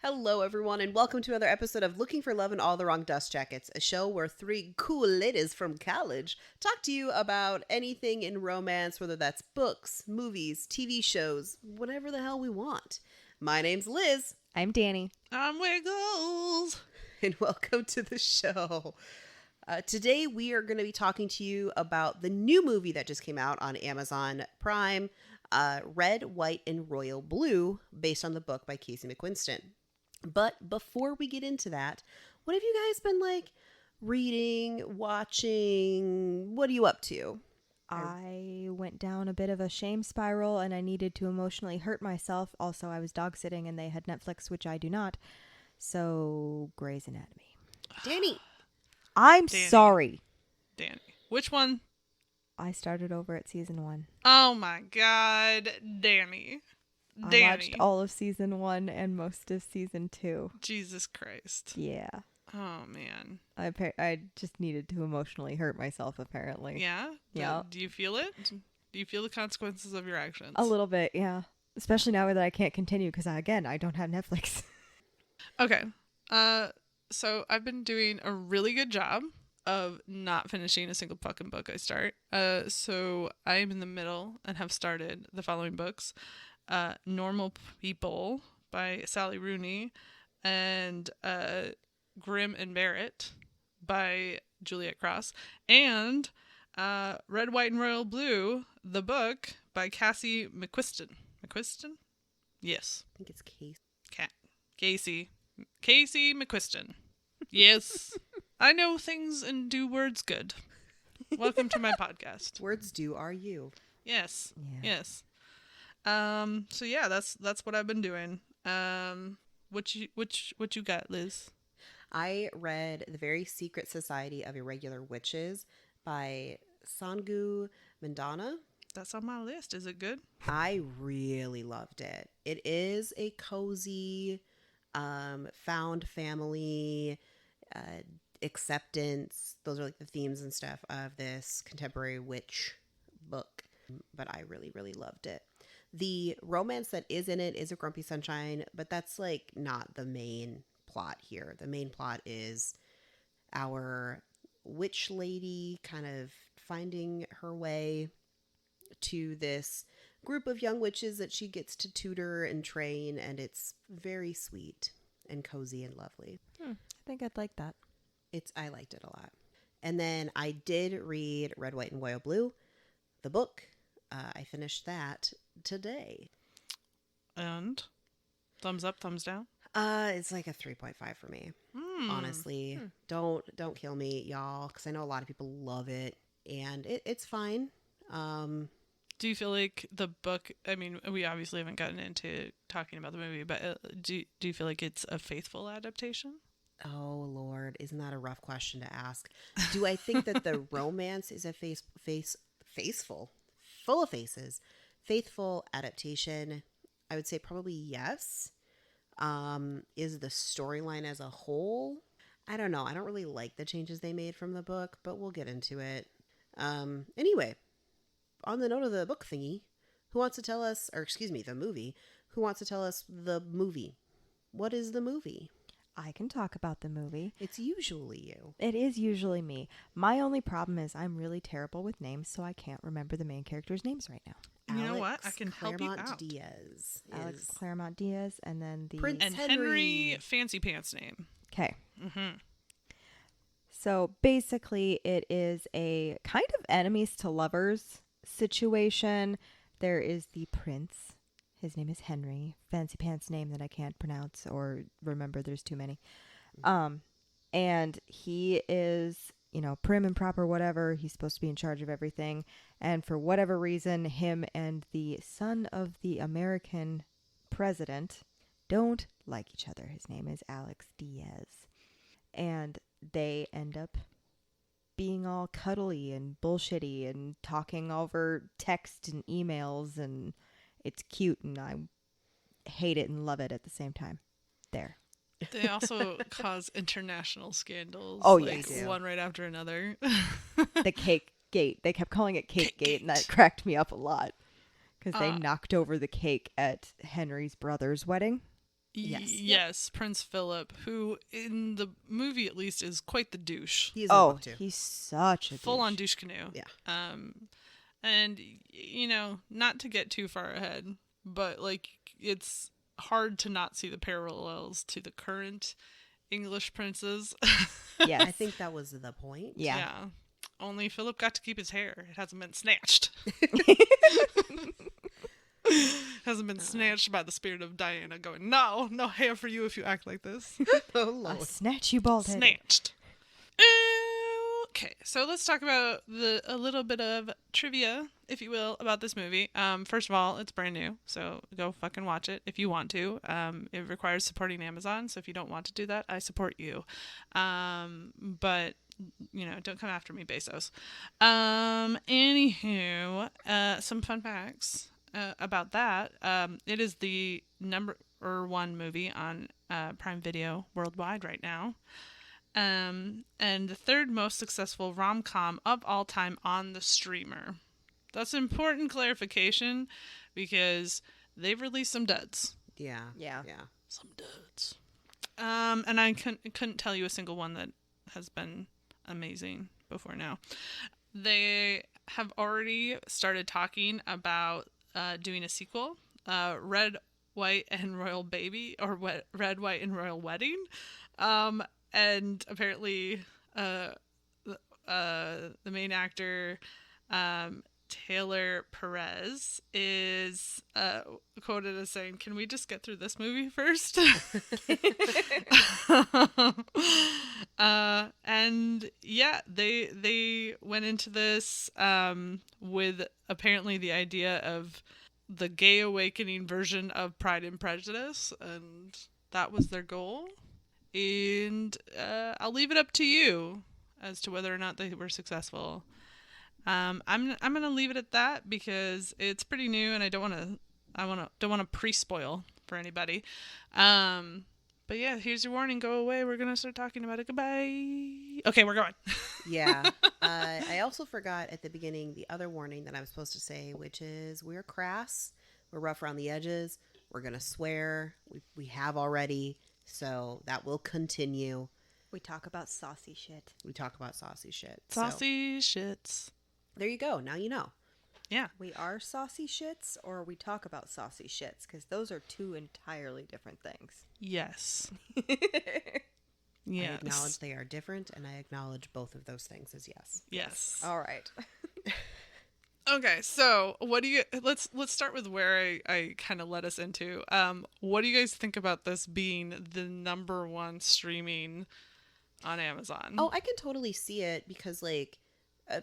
Hello, everyone, and welcome to another episode of Looking for Love in All the Wrong Dust Jackets, a show where three cool ladies from college talk to you about anything in romance, whether that's books, movies, TV shows, whatever the hell we want. My name's Liz. I'm Danny. I'm Wiggles. And welcome to the show. Today, we are going to be talking to you about the new movie that just came out on Amazon Prime, Red, White, and Royal Blue, based on the book by Casey McQuiston. But before we get into that, what have you guys been like reading, watching? What are you up to? I went down a bit of a shame spiral and I needed to emotionally hurt myself. Also, I was dog sitting and they had Netflix, which I do not. So, Grey's Anatomy. Danny. I'm Danny. sorry. Danny. Which one? I started over at season 1. Oh my god. Danny. I watched all of season 1 and most of season 2. Jesus Christ. Yeah. Oh man. I just needed to emotionally hurt myself, apparently. Yeah? Yeah. Do you feel it? Do you feel the consequences of your actions? A little bit, yeah. Especially now that I can't continue because, again, I don't have Netflix. Okay. So I've been doing a really good job of not finishing a single fucking book I start. So I am in the middle and have started the following books. Normal People by Sally Rooney and Grimm and Barrett by Juliet Cross, and Red, White, and Royal Blue, the book by Cassie McQuiston. McQuiston? Yes. I think it's Casey. Casey McQuiston. Yes. I know things and do words good. Welcome to my podcast. Words do are you. Yes. Yeah. Yes. So yeah, that's what I've been doing. What you got, Liz? I read The Very Secret Society of Irregular Witches by Sangu Mandana. That's on my list. Is it good? I really loved it. It is a cozy, found family, acceptance. Those are like the themes and stuff of this contemporary witch book. But I really, really loved it. The romance that is in it is a Grumpy Sunshine, but that's like not the main plot here. The main plot is our witch lady kind of finding her way to this group of young witches that she gets to tutor and train, and it's very sweet and cozy and lovely. I think I'd like that. I liked it a lot. And then I did read Red, White, and Royal Blue, the book. I finished that today. And thumbs up, thumbs down. It's like a 3.5 for me. Honestly, don't kill me, y'all, because I know a lot of people love it, and it's fine. Do you feel like the book? I mean, we obviously haven't gotten into talking about the movie, but do you feel like it's a faithful adaptation? Oh Lord, isn't that a rough question to ask? Do I think that the romance is a faithful, full of faces, faithful adaptation? I would say probably yes. Is the storyline as a whole? I don't know. I don't really like the changes they made from the book, but we'll get into it. Anyway, on the note of the book thingy, who wants to tell us, or excuse me, the movie, who wants to tell us the movie? What is the movie? I can talk about the movie. It's usually you. It is usually me. My only problem is I'm really terrible with names, so I can't remember the main characters' names right now. You know what? Alex I can help you Claremont out. Diaz. Alex Claremont Diaz, and then the Prince And Henry Fancy Pants name. Okay. Mm-hmm. So basically, it is a kind of enemies to lovers situation. There is the prince. His name is Henry. Fancy pants name that I can't pronounce or remember. There's too many. And he is, prim and proper, whatever. He's supposed to be in charge of everything. And for whatever reason, him and the son of the American president don't like each other. His name is Alex Diaz. And they end up being all cuddly and bullshitty and talking over text and emails, and it's cute, and I hate it and love it at the same time. There. They also cause international scandals. Oh, like, yes. one right after another. The Cake Gate. They kept calling it Cake Gate, and that cracked me up a lot because they knocked over the cake at Henry's brother's wedding. Yes. Yes, Prince Philip, who in the movie at least is quite the douche. He's in the Oh, book too. he's such a Full on douche. douche canoe. Yeah. And not to get too far ahead, but like it's hard to not see the parallels to the current English princes. Yes. I think that was the point. Yeah. Only Philip got to keep his hair. It hasn't been snatched. Hasn't been snatched by the spirit of Diana going, no hair for you if you act like this. Oh, I'll Lord. snatch you bald headed. Snatched. Okay, so let's talk about a little bit of trivia, if you will, about this movie. First of all, it's brand new, so go fucking watch it if you want to. It requires supporting Amazon, so if you don't want to do that, I support you. But don't come after me, Bezos. Anywho, some fun facts about that. It is the number one movie on Prime Video worldwide right now. And the third most successful rom-com of all time on the streamer. That's an important clarification because they've released some duds. Yeah. Yeah. Some duds. And I couldn't tell you a single one that has been amazing before now. They have already started talking about doing a sequel, Red, White, and Royal Baby, or Red, White, and Royal Wedding. And apparently, the main actor, Taylor Perez, is quoted as saying, "Can we just get through this movie first?" And yeah, they went into this with apparently the idea of the gay awakening version of Pride and Prejudice, and that was their goal. And I'll leave it up to you as to whether or not they were successful. I'm gonna leave it at that because it's pretty new, and I don't want to pre-spoil for anybody. But yeah, here's your warning. Go away. We're gonna start talking about it. Goodbye. Okay, we're going. Yeah. I also forgot at the beginning the other warning that I was supposed to say, which is we're crass, we're rough around the edges, we're gonna swear. We have already. So that will continue. We talk about saucy shit. We talk about saucy shit. Saucy shits. So, there you go. Now you know. Yeah. We are saucy shits, or we talk about saucy shits, because those are two entirely different things. Yes. I Yes. acknowledge they are different, and I acknowledge both of those things as yes. Yes. All right. Okay, so what do you let's start with where I kind of led us into. What do you guys think about this being the number one streaming on Amazon? Oh, I can totally see it because, like,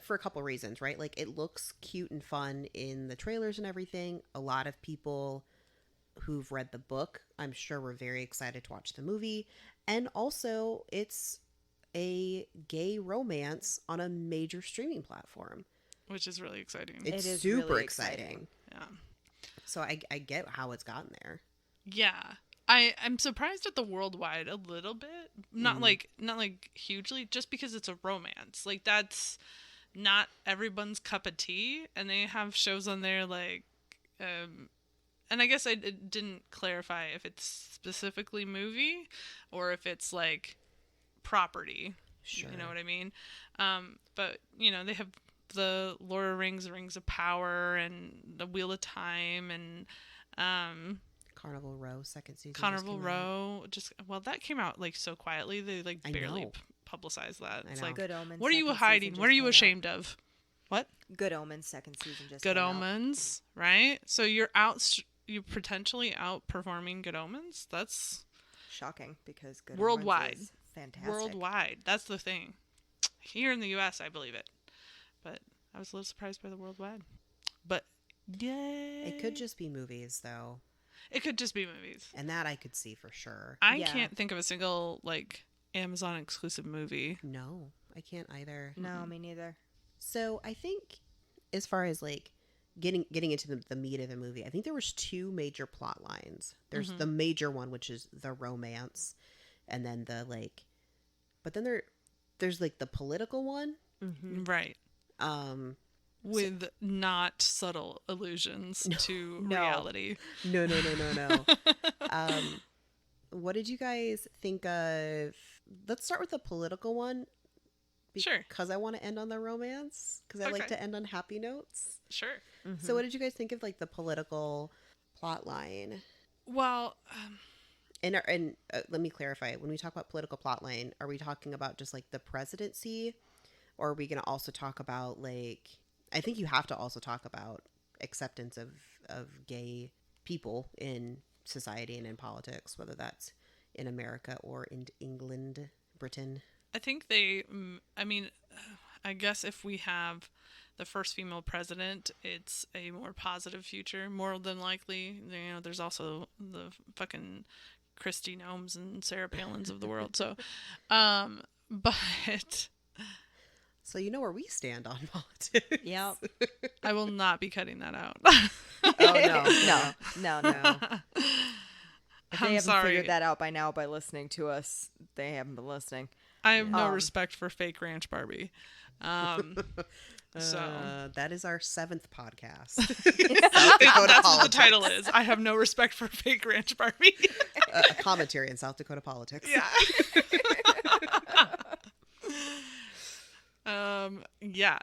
for a couple reasons, right? Like, it looks cute and fun in the trailers and everything. A lot of people who've read the book, I'm sure, were very excited to watch the movie. And also, it's a gay romance on a major streaming platform. Which is really exciting. It's is super really exciting. Yeah. So I get how it's gotten there. Yeah. I'm surprised at the worldwide a little bit. Not like hugely, just because it's a romance. Like, that's not everyone's cup of tea, and they have shows on there like and I guess it didn't clarify if it's specifically movie or if it's like property. Sure. You know what I mean? But they have the Lord of the Rings, the Rings of Power, and the Wheel of Time, and Carnival Row second season. just Carnival came out. Row. That came out like so quietly. They like I barely know. Publicized that. I It's know. like, Good Omens. what are you second hiding? season What are just you came out. ashamed of? What? Good Omens second season just Good came out. Omens, right? So you're potentially outperforming Good Omens. That's Shocking, because Good Worldwide. Omens is fantastic. worldwide. That's the thing. Here in the U.S., I believe it, but I was a little surprised by the worldwide. But yay! It could just be movies, though. It could just be movies. And that I could see for sure. I Yeah. can't think of a single like Amazon exclusive movie. No, I can't either. No, me neither. So I think as far as like getting into the meat of the movie, I think there was two major plot lines. There's the major one, which is the romance, and then the like, but then there's like the political one. Right. With not subtle allusions to reality. No. What did you guys think of? Let's start with the political one. Sure. Because I want to end on the romance. Because I like to end on happy notes. Sure. So what did you guys think of like the political plot line? Well, And let me clarify. When we talk about political plot line, are we talking about just like the presidency? Or are we going to also talk about like, I think you have to also talk about acceptance of gay people in society and in politics, whether that's in America or in England, Britain. I think I guess if we have the first female president, it's a more positive future, more than likely. You know, there's also the fucking Kristi Noems and Sarah Palins of the world. So, but So you know where we stand on politics. Yep. I will not be cutting that out. Oh no. If they I'm haven't sorry. figured that out by now by listening to us, they haven't been listening. I have no respect for fake Ranch Barbie. So That is our 7th podcast. that's what the title is. I have no respect for fake Ranch Barbie. A commentary in South Dakota politics. Yeah. Yeah.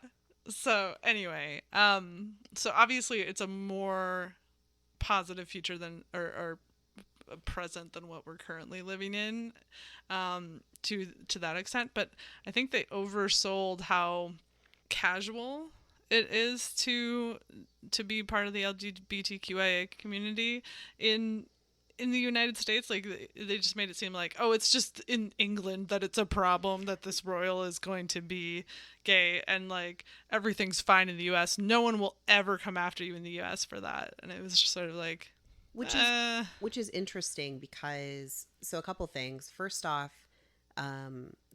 So anyway, so obviously it's a more positive future than or present than what we're currently living in, to that extent. But I think they oversold how casual it is to be part of the LGBTQIA community in the United States. Like they just made it seem like, oh, it's just in England that it's a problem that this royal is going to be gay, and like everything's fine in the US. No one will ever come after you in the US for that. And it was just sort of like, which is interesting because, so a couple things. First off,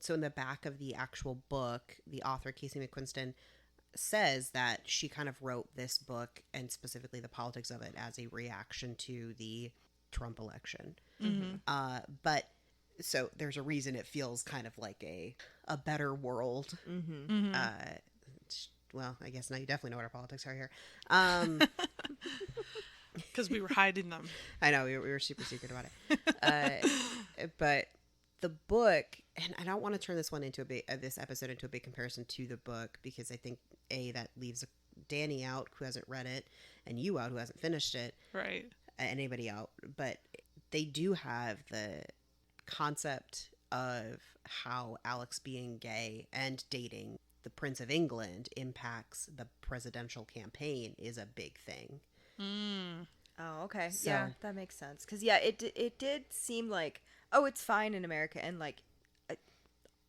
so in the back of the actual book, the author Casey McQuiston says that she kind of wrote this book and specifically the politics of it as a reaction to the Trump election. But so there's a reason it feels kind of like a better world. Well, I guess now you definitely know what our politics are here. because we were hiding them. I know we were super secret about it. But the book, and I don't want to turn this one into this episode into a big comparison to the book, because I think that leaves Danny out who hasn't read it, and you out who hasn't finished it, Right. Anybody out. But they do have the concept of how Alex being gay and dating the Prince of England impacts the presidential campaign is a big thing. Oh, okay. So- Yeah, that makes sense. Because, yeah, it did seem like, oh, it's fine in America. And, like,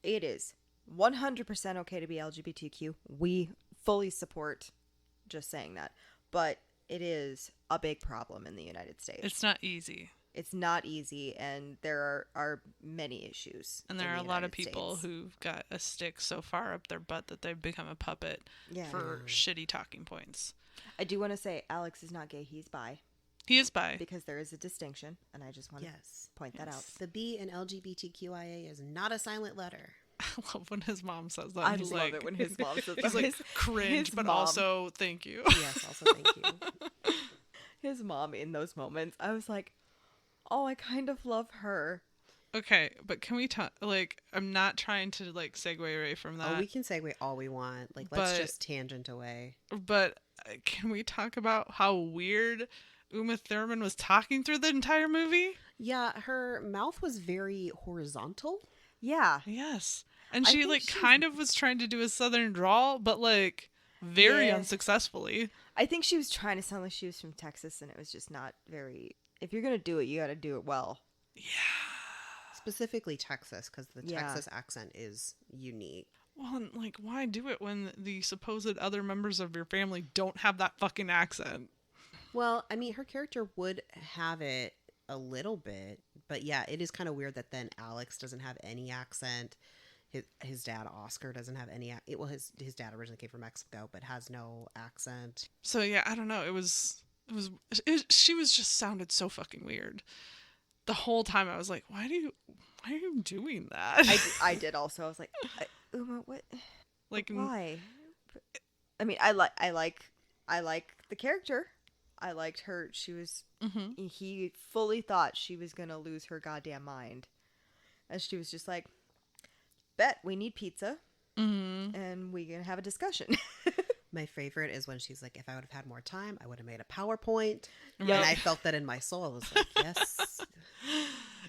it is 100% okay to be LGBTQ. We fully support just saying that. But it is a big problem in the United States. It's not easy. It's not easy, and there are many issues. And there are a lot of people who've got a stick so far up their butt that they've become a puppet for shitty talking points. I do want to say Alex is not gay. He's bi. He is bi. Because there is a distinction, and I just want to point that out. The B in LGBTQIA is not a silent letter. I love when his mom says that. I He's love like, it when his mom says that. He's like, His cringe, but mom. also thank you. Yes, also thank you. His mom in those moments, I was like, oh, I kind of love her. Okay, but can we talk? Like, I'm not trying to like segue away from that. Oh, we can segue all we want. Like, let's But- just tangent away. But can we talk about how weird Uma Thurman was talking through the entire movie? Yeah, her mouth was very horizontal. Yeah. Yes. And I she think like she's- kind of was trying to do a southern drawl, but like very Yeah. unsuccessfully. I think she was trying to sound like she was from Texas, and it was just not very... If you're going to do it, you got to do it well. Specifically Texas, because the Yeah. Texas accent is unique. Well, and like why do it when the supposed other members of your family don't have that fucking accent? Well, I mean, her character would have it a little bit, but yeah, it is kind of weird that then Alex doesn't have any accent. his dad Oscar doesn't have any. Well, his dad originally came from Mexico, but has no accent. So yeah, I don't know. She was just sounded so fucking weird. The whole time I was like, why are you doing that? I did also. I was like, Uma, what? Like, Why? I mean, I like the character. I liked her. She was. mhm. He fully thought she was gonna lose her goddamn mind, and she was just like, "Bet we need pizza, and we gonna have a discussion." My favorite is when she's like, if I would have had more time, I would have made a PowerPoint. Right. And I felt that in my soul. I was like, yes.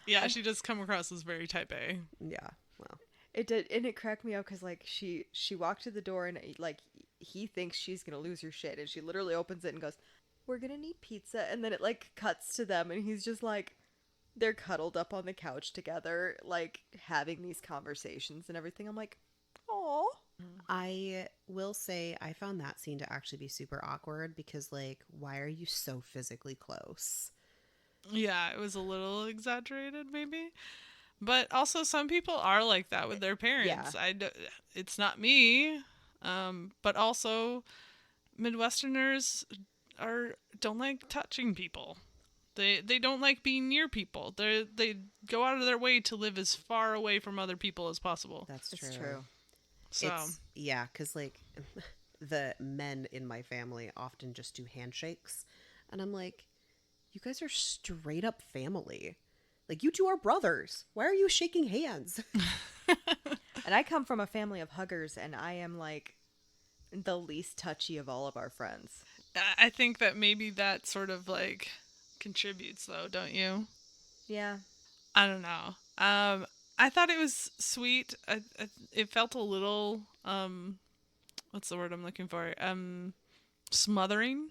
Yeah, she does come across as very type A. Yeah. Well, It did, and it cracked me up because like she walked to the door and like he thinks she's gonna lose her shit, and she literally opens it and goes, "We're gonna need pizza," and then it like cuts to them, and he's just like, they're cuddled up on the couch together, like having these conversations and everything. I'm like, oh, I will say I found that scene to actually be super awkward because, like, why are you so physically close? Yeah, it was a little exaggerated, maybe. But also, some people are like that with their parents. Yeah. It's not me. But also, Midwesterners don't like touching people. They don't like being near people. They go out of their way to live as far away from other people as possible. That's true. it's true. So Yeah, because, like, the men in my family often just do handshakes. And I'm like, you guys are straight up family. Like, you two are brothers. Why are you shaking hands? And I come from a family of huggers, and I am like the least touchy of all of our friends. I think that maybe that sort of like contributes, though, don't you? Yeah. I don't know. I thought it was sweet. It felt a little what's the word I'm looking for? Smothering.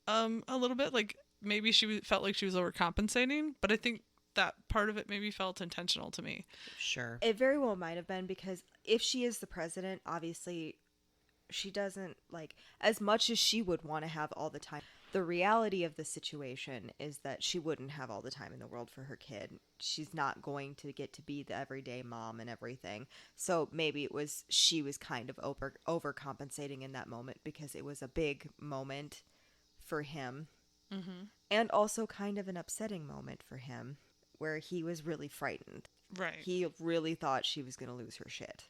A little bit like maybe felt like she was overcompensating, but I think that part of it maybe felt intentional to me. Sure. It very well might have been, because if she is the president, obviously she doesn't, like, as much as she would want to have all the time. The reality of the situation is that she wouldn't have all the time in the world for her kid. She's not going to get to be the everyday mom and everything. So maybe she was kind of overcompensating in that moment because it was a big moment for him. Mm-hmm. And also kind of an upsetting moment for him where he was really frightened. Right. He really thought she was going to lose her shit.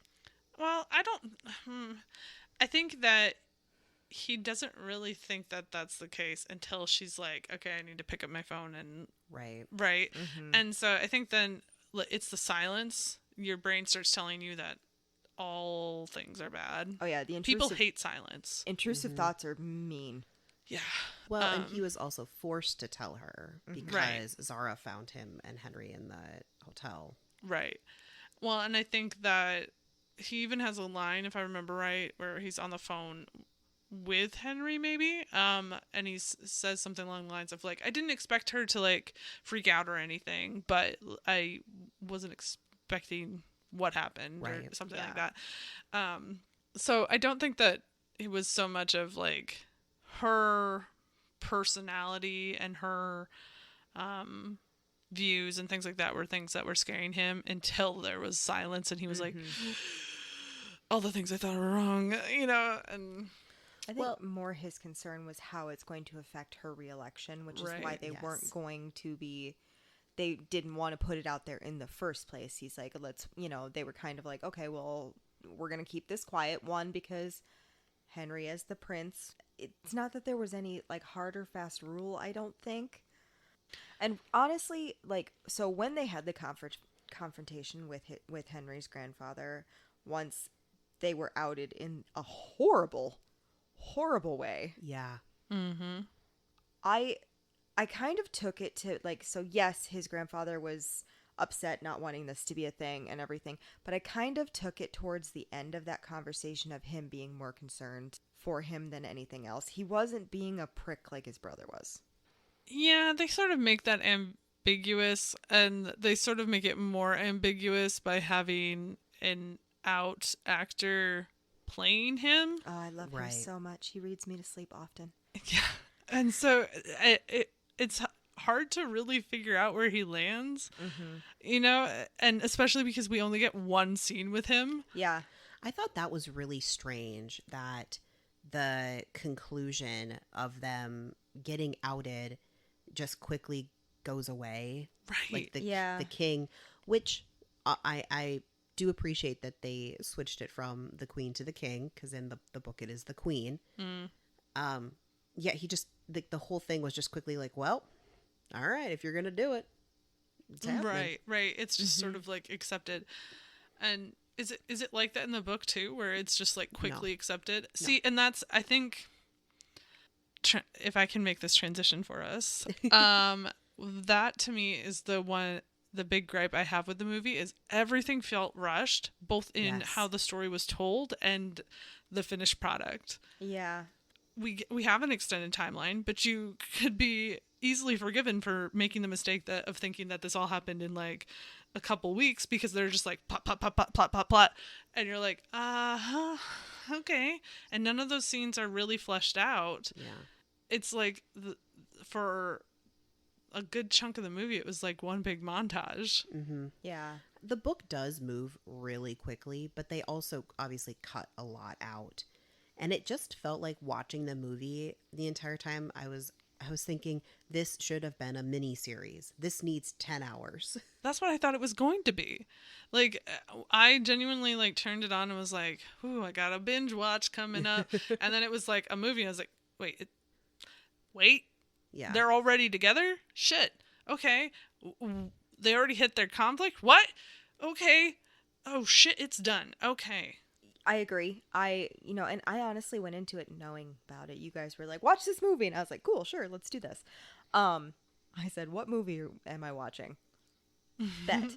Well, I think that he doesn't really think that that's the case until she's like, okay, I need to pick up my phone and Right. Mm-hmm. And so I think then it's the silence. Your brain starts telling you that all things are bad. Oh yeah, the People hate silence. intrusive thoughts are mean. Yeah. Well, and he was also forced to tell her because Right. Zara found him and Henry in the hotel. Right. Well, and I think that he even has a line, if I remember right, where he's on the phone with Henry, maybe, and he says something along the lines of like, I didn't expect her to like freak out or anything, but I wasn't expecting what happened or Right. something Yeah. like that. So I don't think that it was so much of like her personality and her views and things like that were things that were scaring him until there was silence and he was like, all the things I thought were wrong, and I think Well- more his concern was how it's going to affect her reelection, which is why Right. they Yes. weren't going to be. They didn't want to put it out there in the first place. He's like, they were kind of like, okay, well, we're going to keep this quiet. One, because Henry as the prince, it's not that there was any like hard or fast rule, I don't think. And honestly, like, so when they had the confrontation with Henry's grandfather, once they were outed in a horrible way, Yeah. I kind of took it to like, so yes, his grandfather was upset not wanting this to be a thing and everything, but I kind of took it towards the end of that conversation of him being more concerned for him than anything else. He wasn't being a prick like his brother was. yeah, they sort of make that ambiguous, and they sort of make it more ambiguous by having an out actor playing him. Oh, I love him Right. so much. He reads me to sleep often. Yeah, and so it's hard to really figure out where he lands, Mm-hmm. you know, and especially because we only get one scene with him. Yeah. I thought that was really strange that the conclusion of them getting outed just quickly goes away. Right. Like Yeah. the king, which I do appreciate that they switched it from the queen to the king, because in the book it is the queen. Yeah, he just the whole thing was just quickly like, well, all right, if you're gonna do it, it's happening. Right. It's just sort of like accepted. And is it like that in the book too, where it's just like quickly accepted? See, and that's, I think, if I can make this transition for us, that to me is the big gripe I have with the movie is everything felt rushed, both in Yes. how the story was told and the finished product. Yeah. We have an extended timeline, but you could be easily forgiven for making the mistake of thinking that this all happened in like a couple weeks, because they're just like plot, plot, plot, plot, plot, plot, plot, and you're like, okay, and none of those scenes are really fleshed out. Yeah. It's like for a good chunk of the movie, it was like one big montage. Mm-hmm. Yeah. The book does move really quickly, but they also obviously cut a lot out. And it just felt like watching the movie the entire time. I was thinking this should have been a mini series. This needs 10 hours. That's what I thought it was going to be. Like, I genuinely like turned it on and was like, ooh, I got a binge watch coming up. And then it was like a movie. And I was like, wait, Yeah. they're already together? Shit. Okay. They already hit their conflict? What? Okay. Oh shit, it's done. Okay. I agree. And I honestly went into it knowing about it. You guys were like, watch this movie. And I was like, cool, sure, let's do this. I said, what movie am I watching? Bet.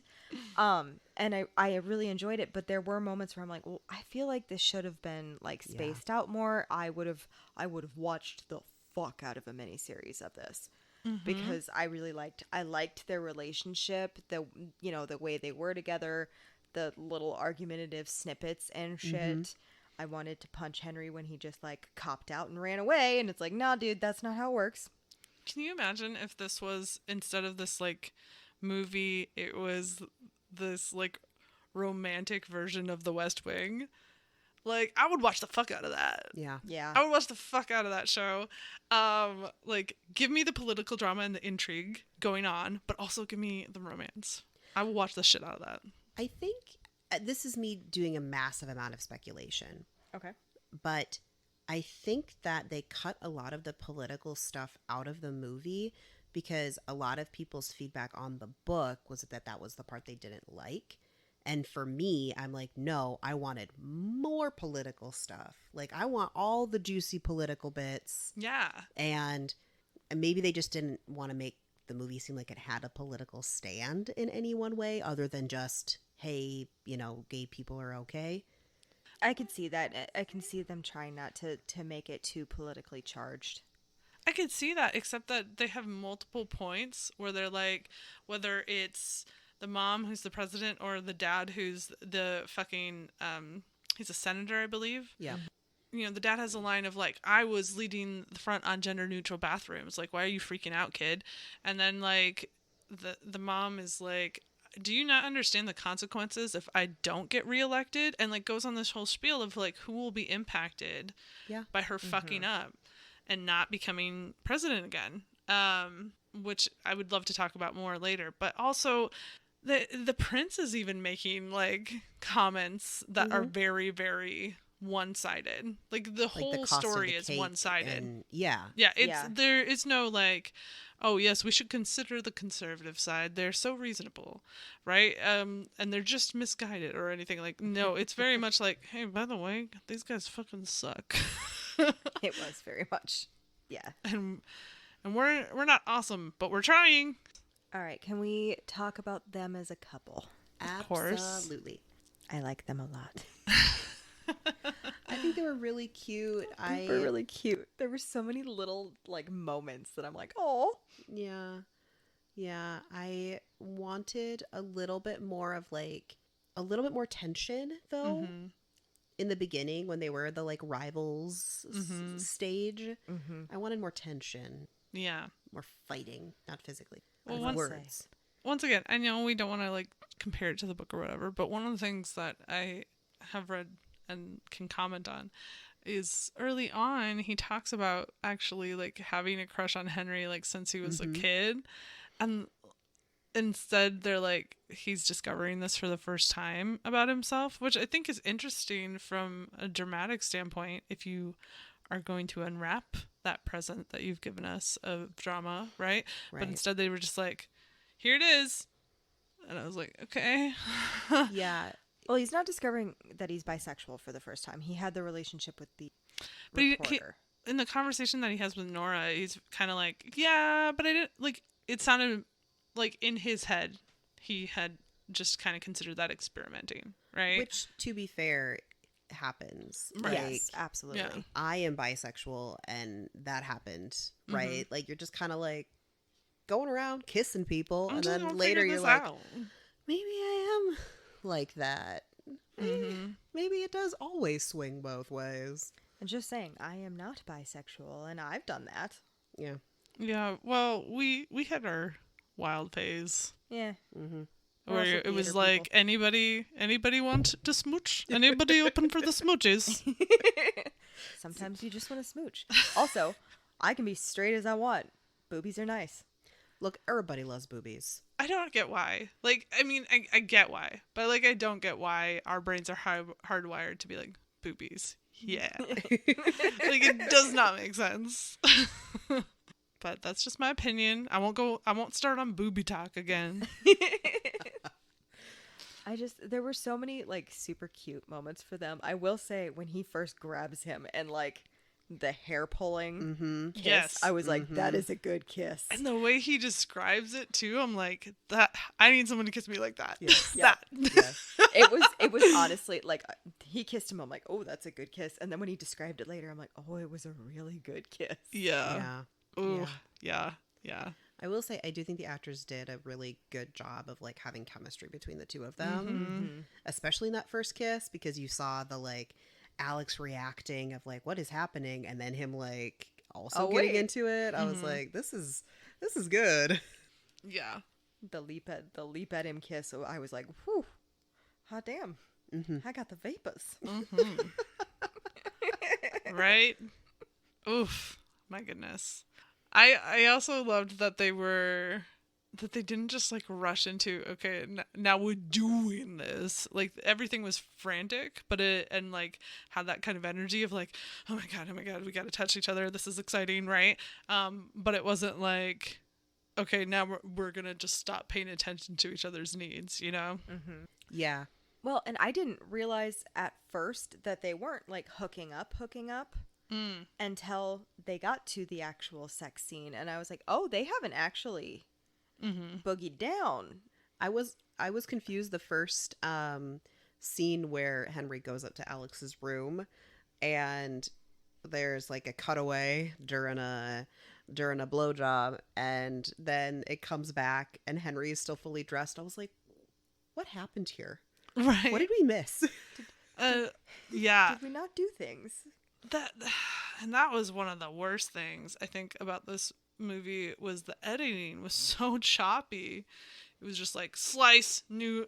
And I really enjoyed it, but there were moments where I'm like, well, I feel like this should have been like spaced out more. I would have watched the fuck out of a miniseries of this. Because I liked their relationship, the way they were together, the little argumentative snippets and shit. I wanted to punch Henry when he just like copped out and ran away, and it's like, nah, dude, that's not how it works. Can you imagine if this was, instead of this like movie, it was this like romantic version of The West Wing? Like, I would watch the fuck out of that. Yeah. Yeah. I would watch the fuck out of that show. Like, give me the political drama and the intrigue going on, but also give me the romance. I will watch the shit out of that. I think this is me doing a massive amount of speculation, Okay. but I think that they cut a lot of the political stuff out of the movie because a lot of people's feedback on the book was that was the part they didn't like. And for me, I'm like, no, I wanted more political stuff. Like, I want all the juicy political bits. Yeah. And maybe they just didn't want to make the movie seem like it had a political stand in any one way other than just, hey, gay people are okay. I can see that. I can see them trying not to make it too politically charged. I could see that, except that they have multiple points where they're like, whether it's the mom who's the president or the dad who's the fucking, he's a senator, I believe. Yeah. The dad has a line of like, I was leading the front on gender neutral bathrooms. Like, why are you freaking out, kid? And then like the mom is like, do you not understand the consequences if I don't get reelected? And like goes on this whole spiel of like who will be impacted by her fucking up and not becoming president again. Which I would love to talk about more later. But also the prince is even making like comments that are very, very one-sided. Like the whole the cost of story the is cake one-sided. and- yeah. There is no like, oh yes, we should consider the conservative side. They're so reasonable, right? And they're just misguided or anything. Like, no, it's very much like, hey, by the way, these guys fucking suck. It was very much. Yeah. and we're not awesome, but we're trying. All right. Can we talk about them as a couple? course. Absolutely. I like them a lot. I think they were really cute. They were really cute. There were so many little like moments that I'm like, oh. Yeah. Yeah. I wanted a little bit more tension though. In the beginning when they were the like rivals stage. I wanted more tension. Yeah. More fighting, not physically. Well, With once- words. Once again, I know we don't want to like compare it to the book or whatever, but one of the things that I have read and can comment on is early on he talks about actually like having a crush on Henry like since he was a kid, and instead they're like he's discovering this for the first time about himself, which I think is interesting from a dramatic standpoint if you are going to unwrap that present that you've given us of drama, right? But Right. instead they were just like, here it is. And I was like, okay. Yeah. Well, he's not discovering that he's bisexual for the first time. He had the relationship with the But he- reporter. In the conversation that he has with Nora, he's kind of like, yeah, but I didn't, like, it sounded like in his head, he had just kind of considered that experimenting, right? Which, to be fair, happens. Right. Like, Yes, absolutely. Yeah. I am bisexual, and that happened, Mm-hmm. right? Like, you're just kind of like going around kissing people, I'm and just then gonna later figure you're this like, out. maybe I am like that. Mm-hmm. Maybe it does always swing both ways. And just saying, I am not bisexual, and I've done that. Yeah. Yeah, well, we had our wild phase. Yeah. Mm-hmm. We're Where also it was theater like anybody want to smooch? Anybody open for the smooches? Sometimes you just want to smooch. Also, I can be straight as I want. Boobies are nice. Look, everybody loves boobies. I don't get why. Like, I mean, I get why, but like, I don't get why our brains are hardwired to be like boobies. Yeah, like it does not make sense. But that's just my opinion. I won't start on booby talk again. There were so many like super cute moments for them. I will say when he first grabs him and like the hair pulling Mm-hmm. kiss, Yes. I was like, that is a good kiss. And the way he describes it too, I'm like, that I need someone to kiss me like that. Yes. Yeah. That. Yeah. It was honestly like he kissed him. I'm like, oh, that's a good kiss. And then when he described it later, I'm like, oh, it was a really good kiss. Yeah. Yeah. Ooh. Yeah. Yeah. I will say, I do think the actors did a really good job of like having chemistry between the two of them, Mm-hmm. especially in that first kiss, because you saw the like Alex reacting of like, what is happening? And then him like also Oh, getting wait. into it. I was like, this is good. Yeah. The leap at him kiss. So I was like, whew, hot damn. I got the vapors. Right? Oof. My goodness. I also loved that they didn't just like rush into, okay, now we're doing this. Like everything was frantic, but and like had that kind of energy of like, oh my god, we got to touch each other. This is exciting, right? But it wasn't like, okay, now we're going to just stop paying attention to each other's needs, you know? Yeah. Well, and I didn't realize at first that they weren't like hooking up until they got to the actual sex scene. And I was like, oh, they haven't actually boogied down. I was confused the first scene where Henry goes up to Alex's room and there's like a cutaway during a blowjob, and then it comes back and Henry is still fully dressed. I was like, what happened here? Right. What did we miss? Yeah. Did we not do things? That was one of the worst things I think about this movie was the editing was so choppy. It was just like slice new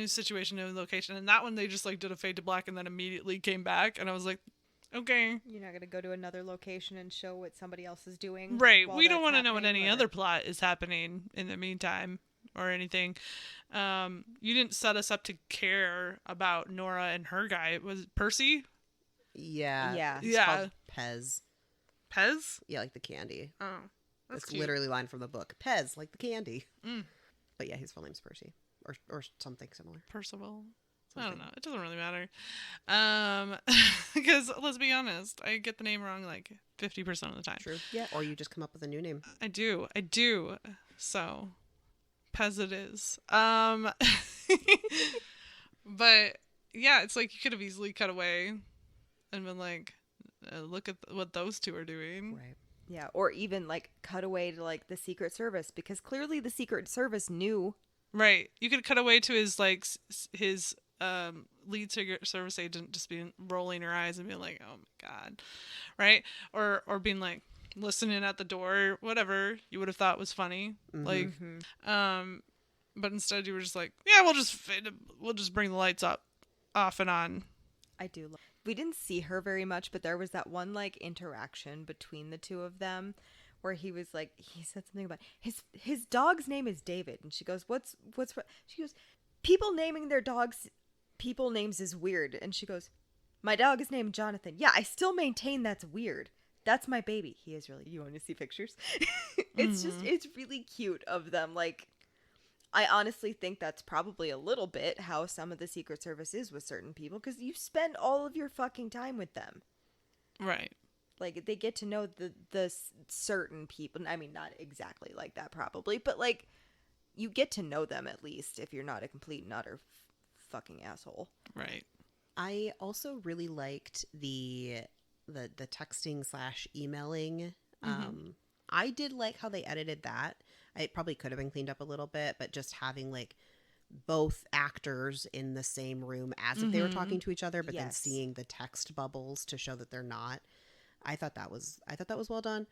situation, new location, and that one they just like did a fade to black and then immediately came back, and I was like, okay, You're not going to go to another location and show what somebody else is doing. right. while We don't that's want to know what happening, any or- other plot is happening in the meantime or anything. You didn't set us up to care about Nora and her guy. Was it Percy? Yeah. Yeah. It's Yeah. called Pez. Pez? Yeah, like the candy. Oh, that's It's cute. literally a line from the book. Pez, like the candy. Mm. But yeah, his full name's Percy. Or something similar. Percival. I Something. don't know. It doesn't really matter. Because let's be honest, I get the name wrong like 50% of the time. True. Yeah. Or you just come up with a new name. I do. So, Pez it is. But yeah, it's like you could have easily cut away and been like, look at what those two are doing. Right. Yeah, or even like cut away to like the Secret Service, because clearly the Secret Service knew. Right. You could cut away to his like his lead Secret Service agent just being rolling her eyes and being like, "Oh my god," right? Or being like, listening at the door, whatever you would have thought was funny. Like, but instead you were just like, yeah, we'll just bring the lights off and on. I do. We didn't see her very much, but there was that one like interaction between the two of them where he was like, he said something about his dog's name is David, and she goes, she goes, people naming their dogs people names is weird, and she goes, my dog is named Jonathan. Yeah, I still maintain that's weird. That's my baby. He is really. You want to see pictures? It's just, it's really cute of them. Like, I honestly think that's probably a little bit how some of the Secret Service is with certain people, because you spend all of your fucking time with them. Right. Like, they get to know the certain people. I mean, not exactly like that probably, but like, you get to know them at least if you're not a complete and utter fucking asshole. Right. I also really liked the texting / emailing. I did like how they edited that. It probably could have been cleaned up a little bit, but just having like both actors in the same room as if they were talking to each other, but then Yes. seeing the text bubbles to show that they're not. I thought that was well done.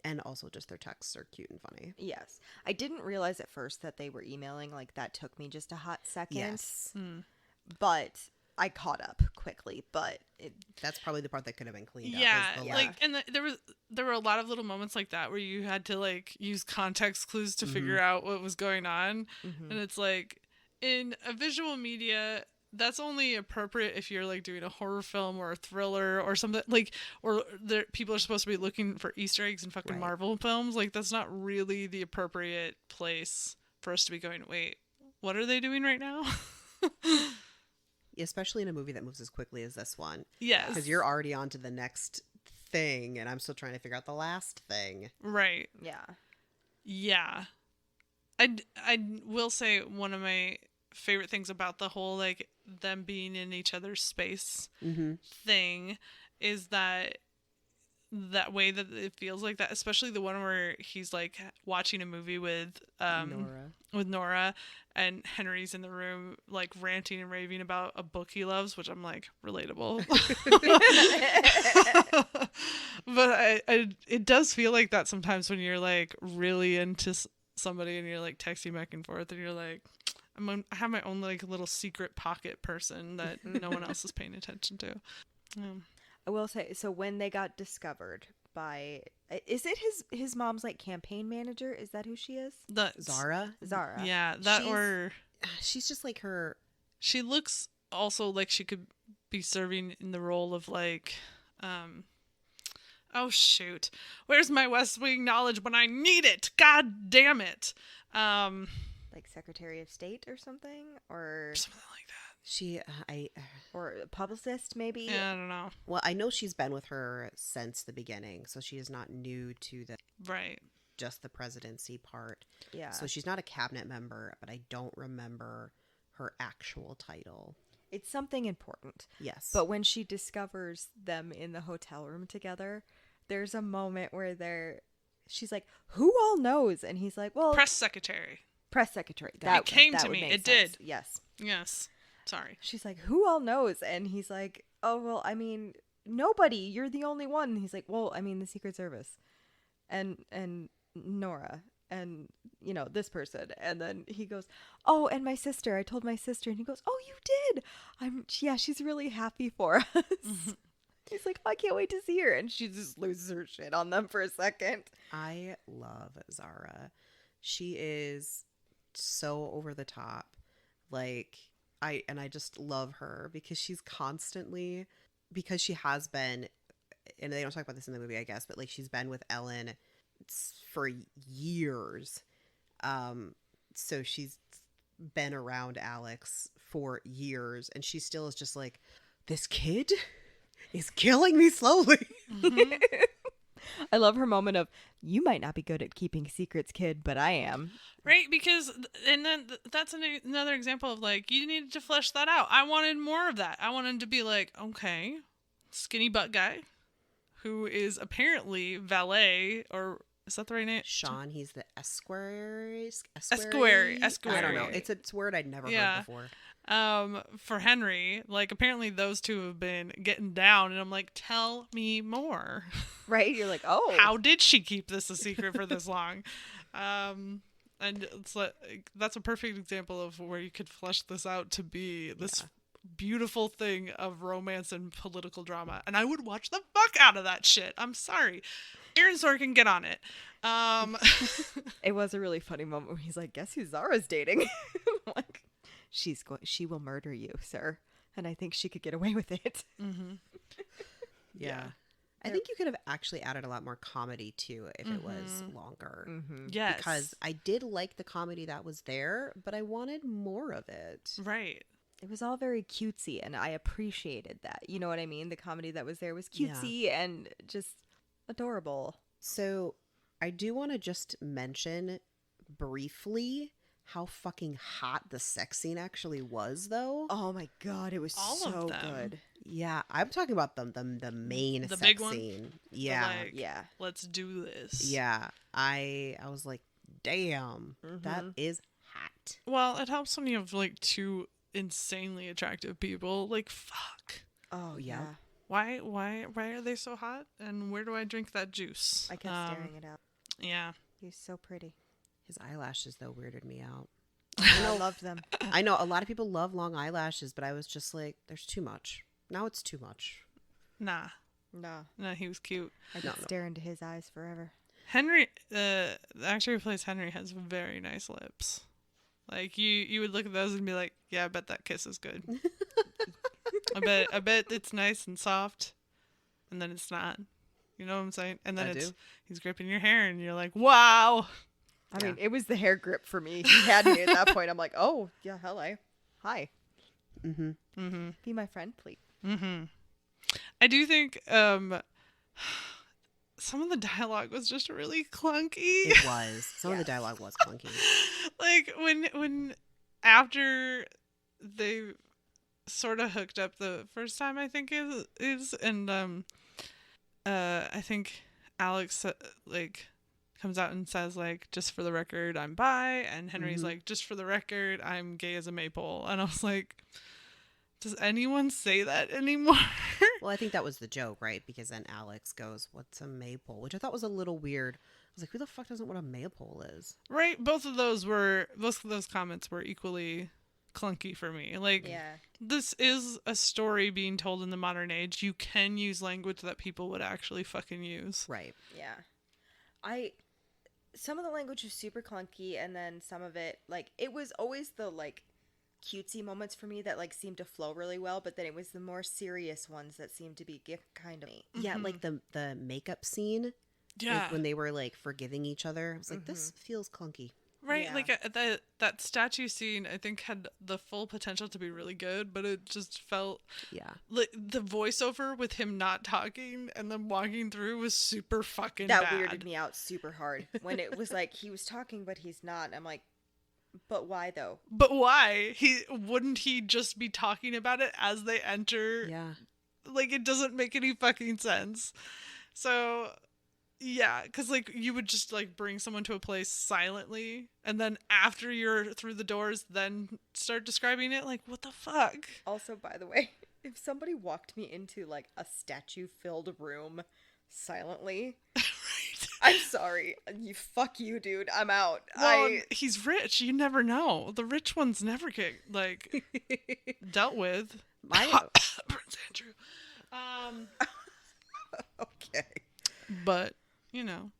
And also just their texts are cute and funny. Yes. I didn't realize at first that they were emailing. Like, that took me just a hot second. Yes. But I caught up quickly. But That's probably the part that could have been cleaned up. Yeah, is the like, and there were a lot of little moments like that where you had to like use context clues to figure out what was going on, and it's like in a visual media that's only appropriate if you're like doing a horror film or a thriller or something, like, or people are supposed to be looking for Easter eggs in fucking Right. Marvel films. Like, that's not really the appropriate place for us to be going, wait, what are they doing right now? Especially in a movie that moves as quickly as this one. Yes. Because you're already on to the next thing, and I'm still trying to figure out the last thing. Right. yeah. Yeah. I will say one of my favorite things about the whole, like, them being in each other's space thing is that way that it feels like that, especially the one where he's like watching a movie with Nora and Henry's in the room like ranting and raving about a book he loves, which I'm like, relatable. But it does feel like that sometimes when you're like really into somebody and you're like texting back and forth and you're like, I have my own like little secret pocket person that no one else is paying attention to. I will say, so when they got discovered by, is it his mom's like campaign manager? Is that who she is? Zara? Zara. Yeah, that, She's- or She's just like her. she looks also like she could be serving in the role of like, oh shoot, where's my West Wing knowledge when I need it? God damn it. Like Secretary of State or something, or Something like that. or a publicist maybe. Yeah, I don't know. Well, I know she's been with her since the beginning, so she is not new to Right. just the presidency part. Yeah. So she's not a cabinet member, but I don't remember her actual title. It's something important. Yes. But when she discovers them in the hotel room together, there's a moment where she's like, "Who all knows?" And he's like, "Well, Press secretary. press secretary." It came that to would me. make It sense. did. Yes. Yes. Sorry. She's like, "Who all knows?" And he's like, "Oh, well, I mean, nobody. You're the only one." And he's like, "Well, I mean, the Secret Service and Nora and, you know, this person." And then he goes, "Oh, and my sister. I told my sister." And he goes, "Oh, you did? Yeah, she's really happy for us." He's like, "Oh, I can't wait to see her." And she just loses her shit on them for a second. I love Zara. She is so over the top. Like, I just love her because she's constantly, because she has been, and they don't talk about this in the movie, I guess, but like she's been with Ellen for years. So she's been around Alex for years, and she still is just like, this kid is killing me slowly. I love her moment of, "You might not be good at keeping secrets, kid, but I am." Right, because, and then that's another example of like, you needed to flesh that out. I wanted more of that. I wanted to be like, okay, skinny butt guy who is apparently valet, or is that the right name? Sean, he's the Esquire. Esquire. I don't know. It's a word I'd never Yeah. heard before. For Henry, like apparently those two have been getting down, and I'm like, tell me more. Right? You're like, oh. How did she keep this a secret for this long? And it's like that's a perfect example of where you could flesh this out to be this beautiful thing of romance and political drama, and I would watch the fuck out of that shit. I'm sorry, Aaron Sorkin, get on it. It was a really funny moment where he's like, guess who Zara's dating? Like, she will murder you, sir. And I think she could get away with it. Mm-hmm. Yeah. I think you could have actually added a lot more comedy too if it was longer. Yes, Because I did like the comedy that was there, but I wanted more of it. right. It was all very cutesy, and I appreciated that. You know what I mean? The comedy that was there was cutesy and just adorable. So I do want to just mention briefly how fucking hot the sex scene actually was, though. Oh my god, it was All of so them. good. Yeah, I'm talking about the main The sex big one? scene. Yeah, Like, Yeah. let's do this. yeah. I was like, damn, that is hot. Well, it helps when you have like two insanely attractive people. Like, fuck. Oh Yeah. yeah. Why are they so hot? And where do I drink that juice? I kept staring it out. Yeah. He's so pretty. His eyelashes though weirded me out. I loved them. I know a lot of people love long eyelashes, but I was just like, there's too much. Now it's too much. Nah. No. No, he was cute. I could stare into his eyes forever. Henry, the actor who plays Henry has very nice lips. Like you would look at those and be like, yeah, I bet that kiss is good. I bet it's nice and soft, and then it's not. You know what I'm saying? And then I it's do. he's gripping your hair, and you're like, wow. I mean, it was the hair grip for me. He had me at that point. I'm like, oh, yeah, hello. Hi. Mm-hmm. Be my friend, please. I do think some of the dialogue was just really clunky. It was. Some of the dialogue was clunky. Like when after they sort of hooked up the first time, I think is and I think Alex like comes out and says like, just for the record, I'm bi, and Henry's like, just for the record, I'm gay as a maypole. And I was like, does anyone say that anymore? Well, I think that was the joke, right? Because then Alex goes, what's a maypole? Which I thought was a little weird. I was like, who the fuck doesn't know what a maypole is? Right, both of those comments were equally clunky for me. Like, Yeah. this is a story being told in the modern age. You can use language that people would actually fucking use. Right. Yeah. Some of the language was super clunky, and then some of it, like, it was always the, like, cutesy moments for me that, like, seemed to flow really well, but then it was the more serious ones that seemed to be kind of me. Yeah, like the makeup scene. Yeah. Like when they were like forgiving each other. I was like, this feels clunky. Right, Yeah. like that statue scene, I think had the full potential to be really good, but it just felt Yeah. like the voiceover with him not talking and then walking through was super fucking That bad. weirded me out super hard. When it was like, he was talking, but he's not. And I'm like, but why, though? But why? Wouldn't he just be talking about it as they enter? Yeah. Like, it doesn't make any fucking sense. So, yeah, because, like, you would just, like, bring someone to a place silently, and then after you're through the doors, then start describing it. Like, what the fuck? Also, by the way, if somebody walked me into, like, a statue-filled room silently, I'm sorry. Fuck you, dude. I'm out. Well, he's rich. You never know. The rich ones never get, like, dealt with. Prince Andrew. Okay. But, you know.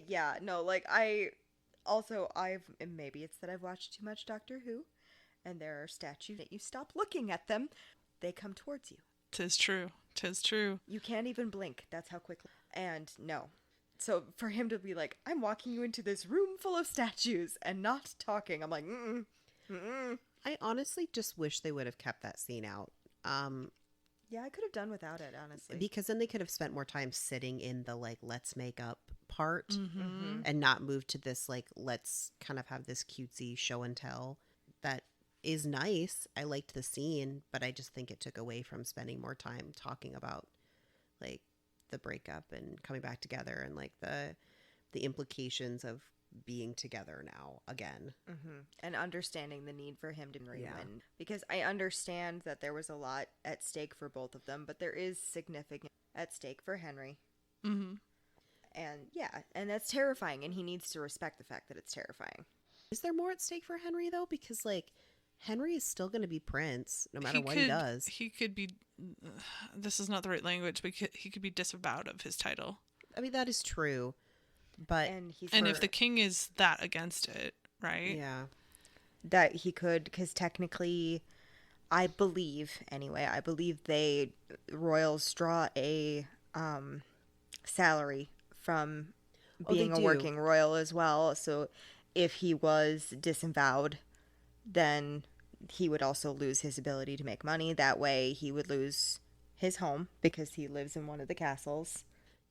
yeah, no, like, and maybe it's that I've watched too much Doctor Who, and there are statues that you stop looking at them, they come towards you. 'Tis true. 'Tis true. You can't even blink. That's how quickly. And no. So for him to be like, I'm walking you into this room full of statues and not talking, I'm like, I honestly just wish they would have kept that scene out. Yeah, I could have done without it, honestly. Because then they could have spent more time sitting in the like let's make up part Mm-hmm. and not move to this like let's kind of have this cutesy show and tell that is nice. I liked the scene, but I just think it took away from spending more time talking about like the breakup and coming back together and like the implications of being together now again. And understanding the need for him to marry Yeah. women. Because I understand that there was a lot at stake for both of them, but there is significant at stake for Henry. Mm-hmm. And yeah, and that's terrifying, and he needs to respect the fact that it's terrifying. Is there more at stake for Henry though? Because like Henry is still going to be prince no matter what he does. He could be. This is not the right language, but he could be disavowed of his title. I mean, that is true, but And if the king is that against it, right? yeah, that he could, because technically, I believe they royals draw a salary from Oh, they being a do. working royal as well. So if he was disavowed, then he would also lose his ability to make money. That way, he would lose his home because he lives in one of the castles.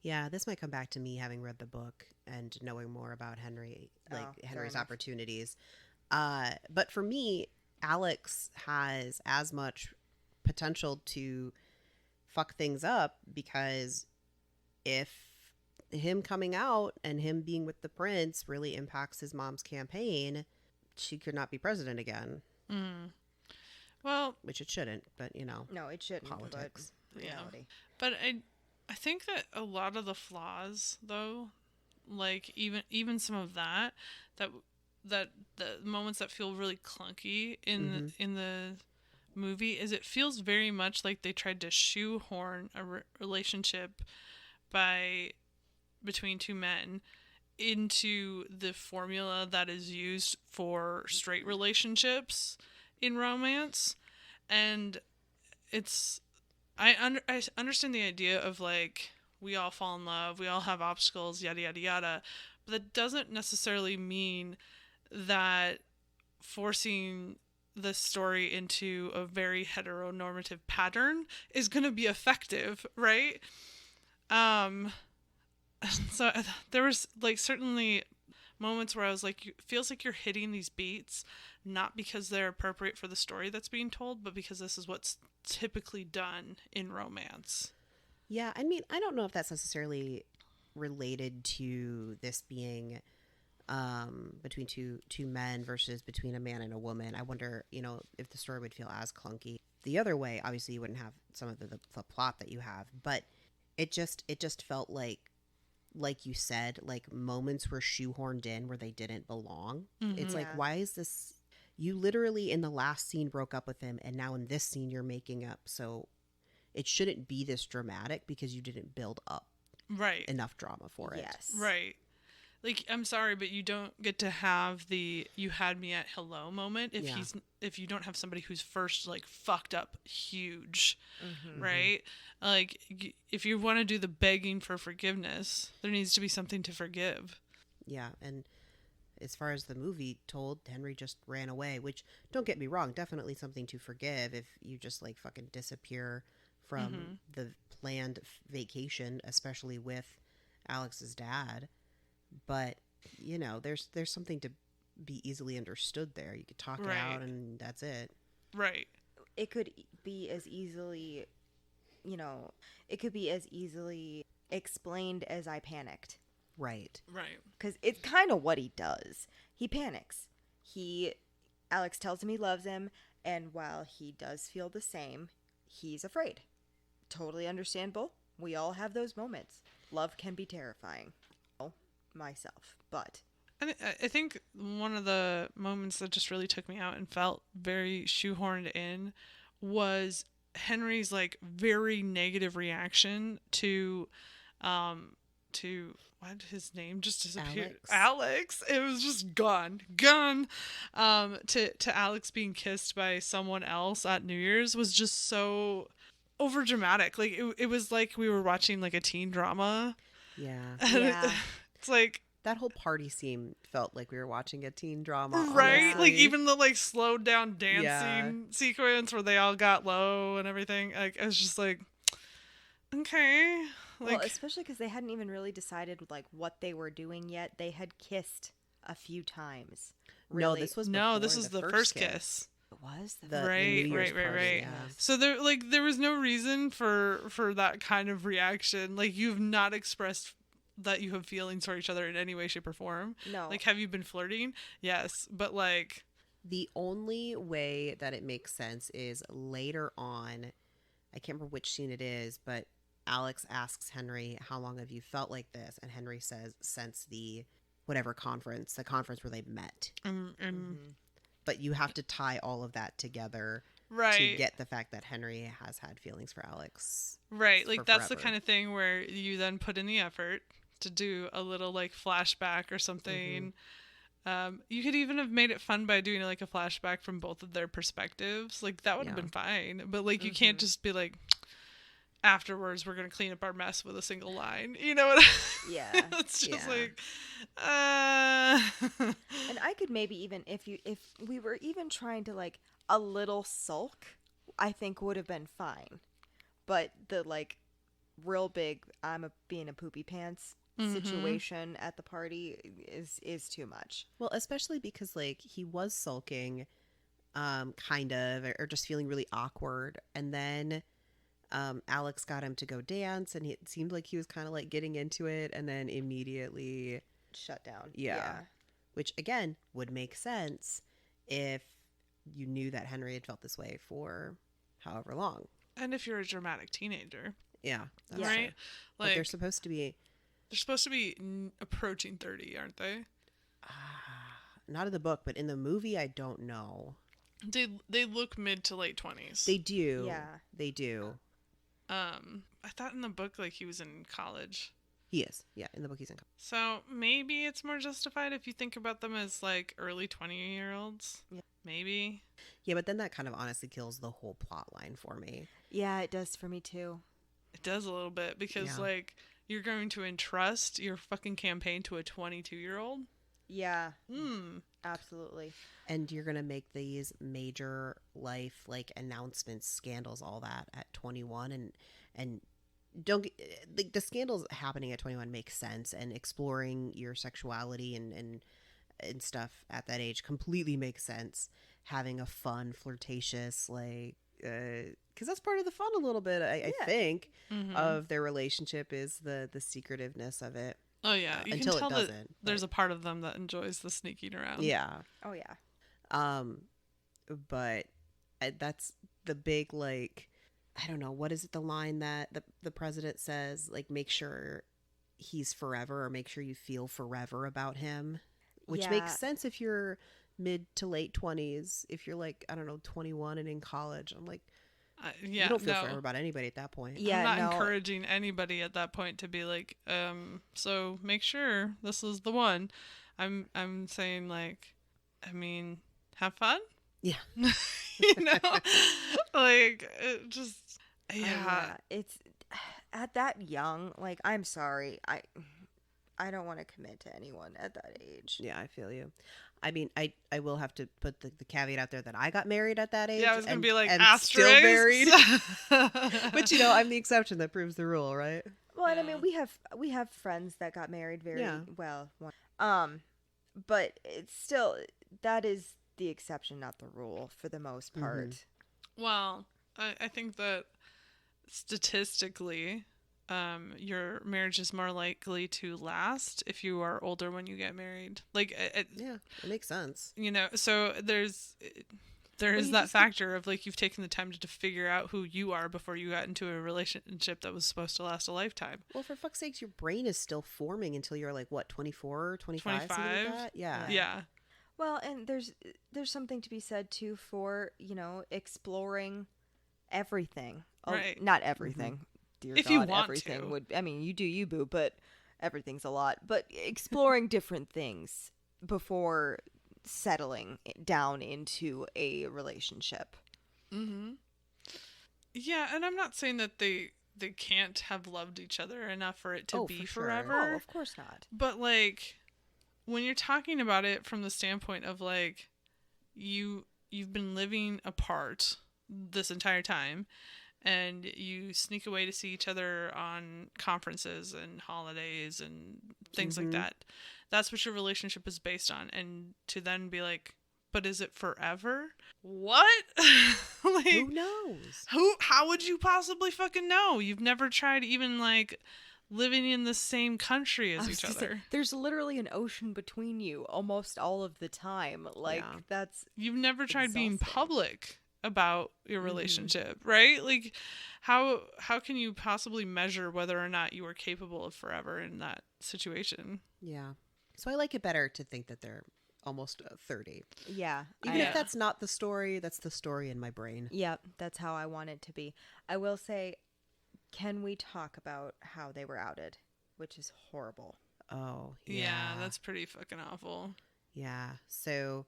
yeah, this might come back to me having read the book and knowing more about Henry, like Oh, fair Henry's enough. opportunities. But for me, Alex has as much potential to fuck things up because if him coming out and him being with the prince really impacts his mom's campaign, she could not be president again, Mm. Well, which it shouldn't, but No, it shouldn't. politics. But Yeah. reality. but I think that a lot of the flaws, though, like even some of that the moments that feel really clunky in the movie is it feels very much like they tried to shoehorn a relationship between two men into the formula that is used for straight relationships in romance. And it's I understand the idea of like we all fall in love, we all have obstacles, yada yada yada, but that doesn't necessarily mean that forcing the story into a very heteronormative pattern is going to be effective, right? So there was like certainly moments where I was like, it feels like you're hitting these beats not because they're appropriate for the story that's being told, but because this is what's typically done in romance. Yeah, I mean, I don't know if that's necessarily related to this being between two men versus between a man and a woman. I wonder, if the story would feel as clunky. The other way, obviously, you wouldn't have some of the plot that you have, but it just felt like you said, like moments were shoehorned in where they didn't belong. It's like, Yeah. why is this? You literally in the last scene broke up with him, and now in this scene you're making up. So it shouldn't be this dramatic because you didn't build up Right. enough drama for it. Yes. Right. Like, I'm sorry, but you don't get to have the "you had me at hello" moment if Yeah. if you don't have somebody who's first like fucked up huge, Mm-hmm. right? Like, if you want to do the begging for forgiveness, there needs to be something to forgive. Yeah, and as far as the movie told, Henry just ran away, which, don't get me wrong, definitely something to forgive if you just like fucking disappear from the planned vacation, especially with Alex's dad. But, there's something to be easily understood there. You could talk it Right. out and that's it. Right. It could be as easily, explained as I panicked. Right. Right. Because it's kind of what he does. He panics. Alex tells him he loves him, and while he does feel the same, he's afraid. Totally understandable. We all have those moments. Love can be terrifying. Myself, but I think one of the moments that just really took me out and felt very shoehorned in was Henry's like very negative reaction to why did his name just disappear? Alex. It was just gone. To Alex being kissed by someone else at New Year's was just so over dramatic. Like it was like we were watching like a teen drama. Yeah. yeah. It's like, That whole party scene felt like we were watching a teen drama. right? honestly. Like even the like slowed down dancing Yeah. sequence where they all got low and everything. Like I was just like, okay, like Well, especially because they hadn't even really decided like what they were doing yet. They had kissed a few times. No, Really. this was no, before this is the first kiss. It was The Right, New Year's right. party, yeah. So there was no reason for that kind of reaction. Like you've not expressed that you have feelings for each other in any way, shape, or form. No. Like, have you been flirting? Yes, but like, The only way that it makes sense is later on. I can't remember which scene it is, but Alex asks Henry, "How long have you felt like this?" And Henry says, "Since the whatever conference, the conference where they met." Mhm. But you have to tie all of that together to right, get the fact that Henry has had feelings for Alex. right. for Like, that's the forever. kind of thing where you then put in the effort to do a little like flashback or something. You could even have made it fun by doing like a flashback from both of their perspectives. Like, that would have Yeah. been fine. But like, you can't just be like, afterwards we're gonna clean up our mess with a single line. You know what? Yeah. It's just Yeah. like, And I could maybe even if we were even trying to like a little sulk, I think would have been fine. But the like real big being a poopy pants situation at the party is too much. Well, especially because like he was sulking, kind of, or just feeling really awkward, and then Alex got him to go dance, and it seemed like he was kind of like getting into it, and then immediately, Shut down. yeah, which again would make sense if you knew that Henry had felt this way for however long. and if you're a dramatic teenager, Yeah, that's Yeah. right? true. But Like, they're supposed to be they're supposed to be approaching 30, aren't they? not in the book, but in the movie, I don't know. They look mid to late 20s. They do. Yeah. They do. I thought in the book like he was in college. He is. Yeah, in the book he's in. So maybe it's more justified if you think about them as like early 20-year-olds. Yeah. Maybe. Yeah, but then that kind of honestly kills the whole plot line for me. Yeah, it does for me too. It does a little bit because Yeah. like you're going to entrust your fucking campaign to a 22-year-old. Yeah, Hmm. Mm-hmm. absolutely. And you're gonna make these major life like announcements, scandals, all that at 21, and don't like the scandals happening at 21 makes sense, and exploring your sexuality and stuff at that age completely makes sense. Having a fun, flirtatious like. Because that's part of the fun a little bit, I Yeah. think, Mhm. of their relationship is the secretiveness of it. Oh yeah, you until can it tell that doesn't, there's but- a part of them that enjoys the sneaking around. Yeah. Oh yeah. But that's the big like I don't know, what is it, the line that the president says, like, make sure he's forever, or make sure you feel forever about him, which Yeah. makes sense if you're mid to late 20s. If you're like, I don't know, 21 and in college, I'm like, Yeah, you don't feel no. forever about anybody at that point. Yeah, I'm not no. encouraging anybody at that point to be like, so make sure this is the one. I'm saying like, I mean, have fun. Yeah. You know, like it just yeah. It's at that young. Like, I'm sorry, I don't want to commit to anyone at that age. Yeah, I feel you. I mean, I will have to put the caveat out there that I got married at that age. Yeah, I was gonna and- be like and asterisks. still married. But you know, I'm the exception that proves the rule, right? Well, and I Yeah. mean, we have friends that got married very Yeah. well. But it's still, that is the exception, not the rule, for the most part. Well, I think that statistically, your marriage is more likely to last if you are older when you get married. Like, Yeah, it makes sense. you know, so there is you that just- factor of like you've taken the time to figure out who you are before you got into a relationship that was supposed to last a lifetime. Well, for fuck's sakes, your brain is still forming until you're like, what, 24, 25, something like 25? that? Yeah. Yeah. Well, and there's something to be said too for, you know, exploring everything. Oh, Right. not everything. Dear If God, you want everything to. would. I mean, you do you, boo, but everything's a lot. But exploring different things before settling down into a relationship. Mm-hmm. Yeah, and I'm not saying that they can't have loved each other enough for it to Oh, be for sure. forever. Oh, of course not. But like when you're talking about it from the standpoint of like you've been living apart this entire time and you sneak away to see each other on conferences and holidays and things like that. That's what your relationship is based on. And to then be like, but is it forever? What? Like, Who knows? how would you possibly fucking know? You've never tried even like living in the same country I as was each gonna say, other. there's literally an ocean between you almost all of the time. Like, Yeah. that's You've never tried being exhausting. public about your relationship, right? Like how can you possibly measure whether or not you are capable of forever in that situation? Yeah. So I like it better to think that they're almost 30. Yeah. Even Yeah. if that's not the story, that's the story in my brain. Yep, that's how I want it to be. I will say, can we talk about how they were outed? Which is horrible. Oh, Yeah, that's pretty fucking awful. Yeah. So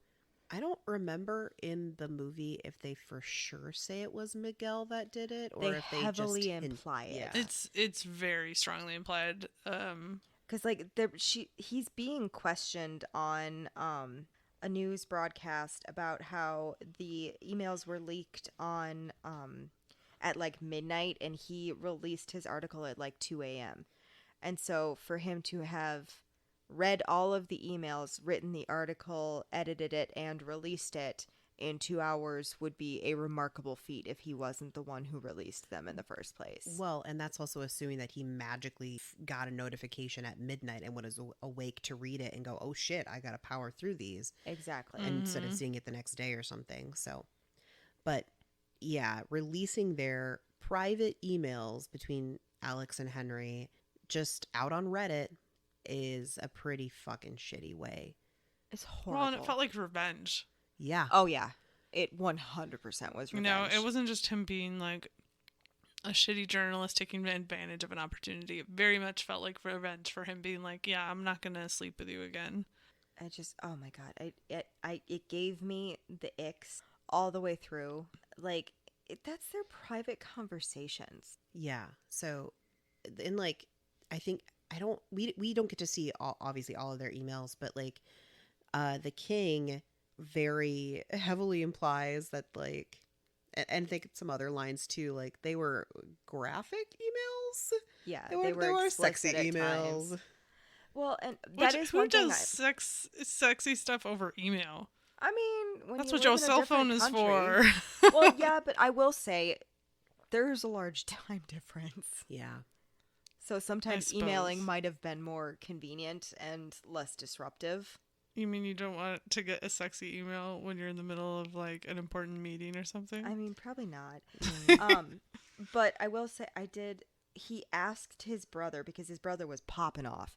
I don't remember in the movie if they for sure say it was Miguel that did it, or They if they heavily just imply it. Yeah. It's very strongly implied. Because like he's being questioned on a news broadcast about how the emails were leaked on at like midnight, and he released his article at like 2 a.m. And so for him to have read all of the emails, written the article, edited it, and released it in 2 hours would be a remarkable feat if he wasn't the one who released them in the first place. Well, and that's also assuming that he magically got a notification at midnight and was awake to read it and go, "Oh shit, I got to power through these," Exactly. instead of seeing it the next day or something. So, but yeah, releasing their private emails between Alex and Henry just out on Reddit is a pretty fucking shitty way. It's horrible. well, and it felt like revenge. Yeah. Oh yeah, it 100% was revenge. You know, it wasn't just him being like a shitty journalist taking advantage of an opportunity. It very much felt like revenge for him being like, yeah, I'm not going to sleep with you again. I just, oh my god, it gave me the icks all the way through. Like that's their private conversations. Yeah. So, in like, I think we don't get to see obviously all of their emails, but like, the king very heavily implies that like, and I think some other lines too, like they were graphic emails. Yeah, They were sexy explicit at emails. times. Well, and Which, that is who one thing. does sexy stuff over email? I mean, when That's you what live your in a cell phone different is country- for. Well, yeah, but I will say there's a large time difference. Yeah. So sometimes suppose. emailing might have been more convenient and less disruptive. You mean you don't want to get a sexy email when you're in the middle of like an important meeting or something? I mean, probably not. But I will say he asked his brother, because his brother was popping off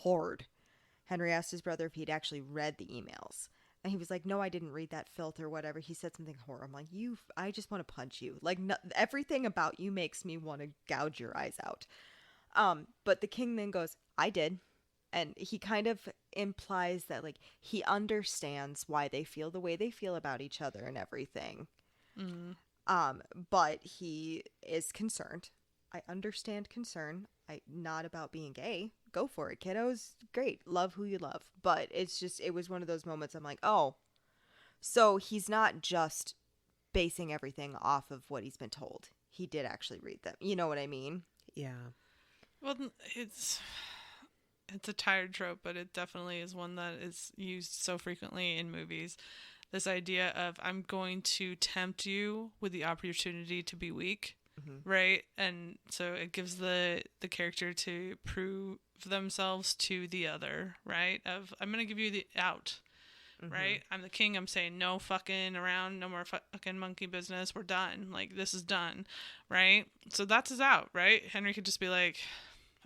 hard. Henry asked his brother if he'd actually read the emails. And he was like, no, I didn't read that filth or whatever. He said something horrible. I'm like, I just want to punch you. Like, no, everything about you makes me want to gouge your eyes out. But the king then goes, I did. And he kind of implies that, like, he understands why they feel the way they feel about each other and everything. But he is concerned. I understand concern. Not about being gay. Go for it, kiddos. Great. Love who you love. But it was one of those moments I'm like, oh, so he's not just basing everything off of what he's been told. He did actually read them. You know what I mean? Yeah. Well, it's a tired trope, but it definitely is one that is used so frequently in movies. This idea of I'm going to tempt you with the opportunity to be weak, right? And so it gives the character to prove themselves to the other, right? Of I'm going to give you the out, right? I'm the king. I'm saying no fucking around, no more fucking monkey business. We're done. Like, this is done, right? So that's his out, right? Henry could just be like,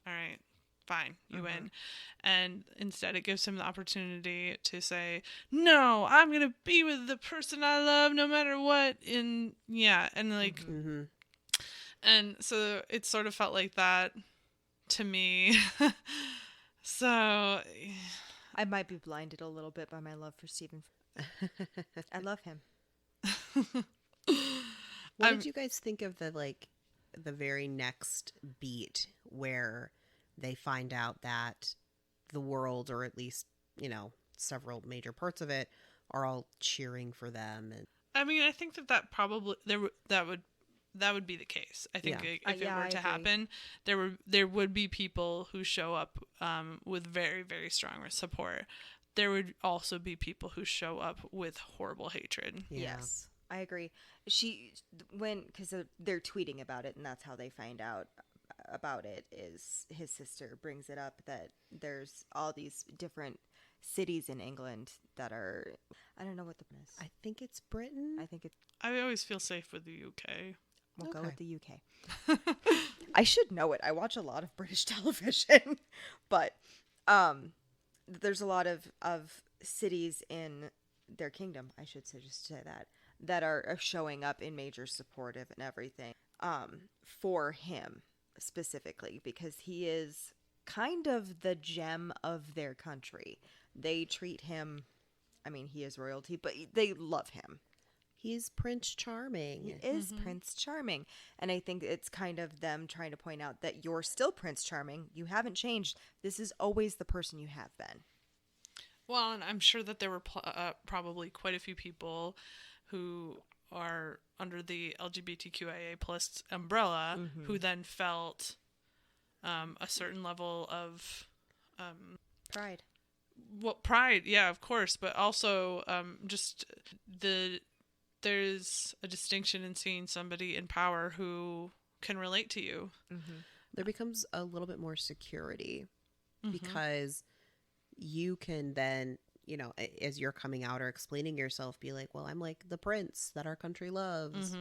all right, fine, you win. And instead it gives him the opportunity to say, no, I'm going to be with the person I love no matter what. And like, and so it sort of felt like that to me. So I might be blinded a little bit by my love for Stephen. I love him. What did you guys think of the very next beat where they find out that the world, or at least, several major parts of it, are all cheering for them? And I mean, I think that probably that would be the case. I think Yeah. if it were to happen, there would be people who show up with very, very strong support. There would also be people who show up with horrible hatred. Yeah. Yes, I agree. Because they're tweeting about it, and that's how they find out. about it is his sister brings it up that there's all these different cities in England that are, I don't know what the is. I think it's Britain. I think I always feel safe with the UK. we'll go Okay. with the UK. I should know it. I watch a lot of British television, but there's a lot of cities in their kingdom, I should say, just say that are showing up in major supportive and everything for him specifically because he is kind of the gem of their country. They treat him, I mean, he is royalty, but they love him. He's Prince Charming. He is Prince Charming. And I think it's kind of them trying to point out that you're still Prince Charming. You haven't changed. This is always the person you have been. Well, and I'm sure that there were probably quite a few people who are under the LGBTQIA plus umbrella who then felt a certain level of Pride. pride, yeah, of course, but also just there's a distinction in seeing somebody in power who can relate to you. There becomes a little bit more security because you can then, you know, as you're coming out or explaining yourself, be like, well, I'm like the prince that our country loves.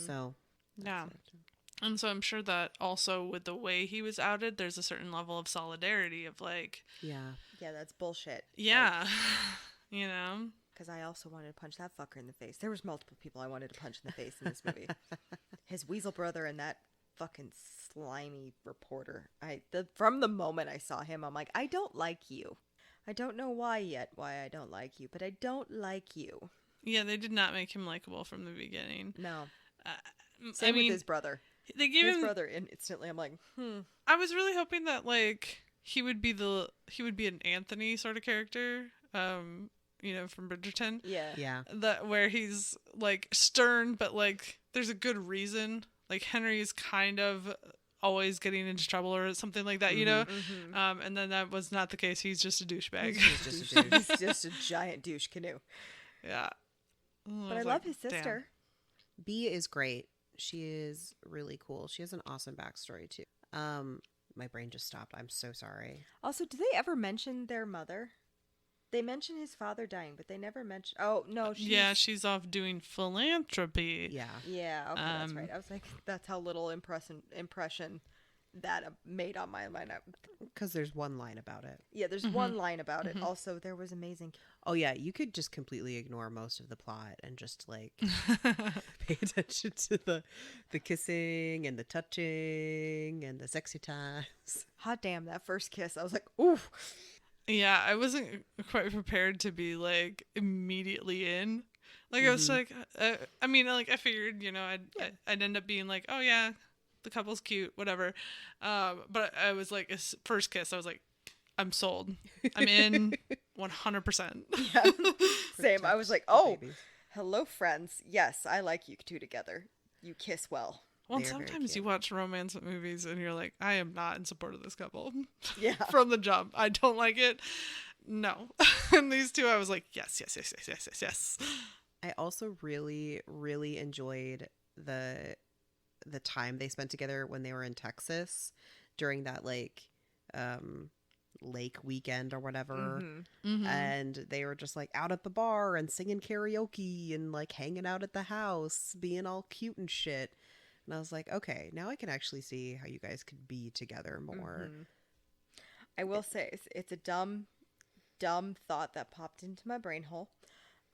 So, Yeah. And so I'm sure that also with the way he was outed, there's a certain level of solidarity of like, yeah. Yeah, that's bullshit. yeah, you know? Because I also wanted to punch that fucker in the face. There was multiple people I wanted to punch in the face in this movie. His weasel brother and that fucking slimy reporter. From the moment I saw him, I'm like, I don't like you. I don't know why I don't like you, but I don't like you. Yeah, they did not make him likable from the beginning. No. I Same mean, with his brother. they gave His him. brother, instantly, I'm like, I was really hoping that like he would be an Anthony sort of character, you know, from Bridgerton. yeah. Yeah. That where he's like stern, but like there's a good reason. Like Henry is kind of always getting into trouble or something like that, you know. And then that was not the case. He's just a douchebag. He's just a douche. He's just a giant douche canoe. Yeah. But I love his sister. B is great. She is really cool. She has an awesome backstory too. My brain just stopped. I'm so sorry. Also, do they ever mention their mother? They mention his father dying, but they never mention. Oh no, She's off doing philanthropy. Yeah. Yeah, okay, that's right. I was like, that's how little impression that made on my mind. Because there's one line about it. Yeah, there's one line about it. Also, there was amazing. Oh yeah, you could just completely ignore most of the plot and just like pay attention to the kissing and the touching and the sexy times. Hot damn, that first kiss! I was like, ooh. Yeah, I wasn't quite prepared to be like immediately in. Like I was like, I mean, like I figured, you know, I'd end up being like, oh yeah, the couple's cute, whatever. But I was like, first kiss, I was like, I'm sold. I'm in 100%. Yeah, same. I was like, oh, babies. hello, friends. Yes, I like you two together. You kiss well. Well, They are very sometimes you cute. watch romance movies and you're like, I am not in support of this couple. Yeah. From the jump. I don't like it. No. And these two, I was like, yes, yes, yes, yes, yes, yes, yes. I also really, really enjoyed the time they spent together when they were in Texas during that like lake weekend or whatever. And they were just like out at the bar and singing karaoke and like hanging out at the house, being all cute and shit. And I was like, okay, now I can actually see how you guys could be together more. I will say it's a dumb thought that popped into my brain hole.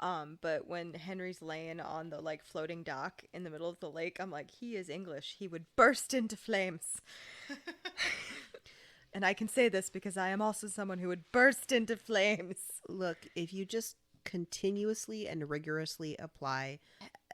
But when Henry's laying on the like floating dock in the middle of the lake, I'm like, he is English. He would burst into flames. And I can say this because I am also someone who would burst into flames. Look, if you just continuously and rigorously apply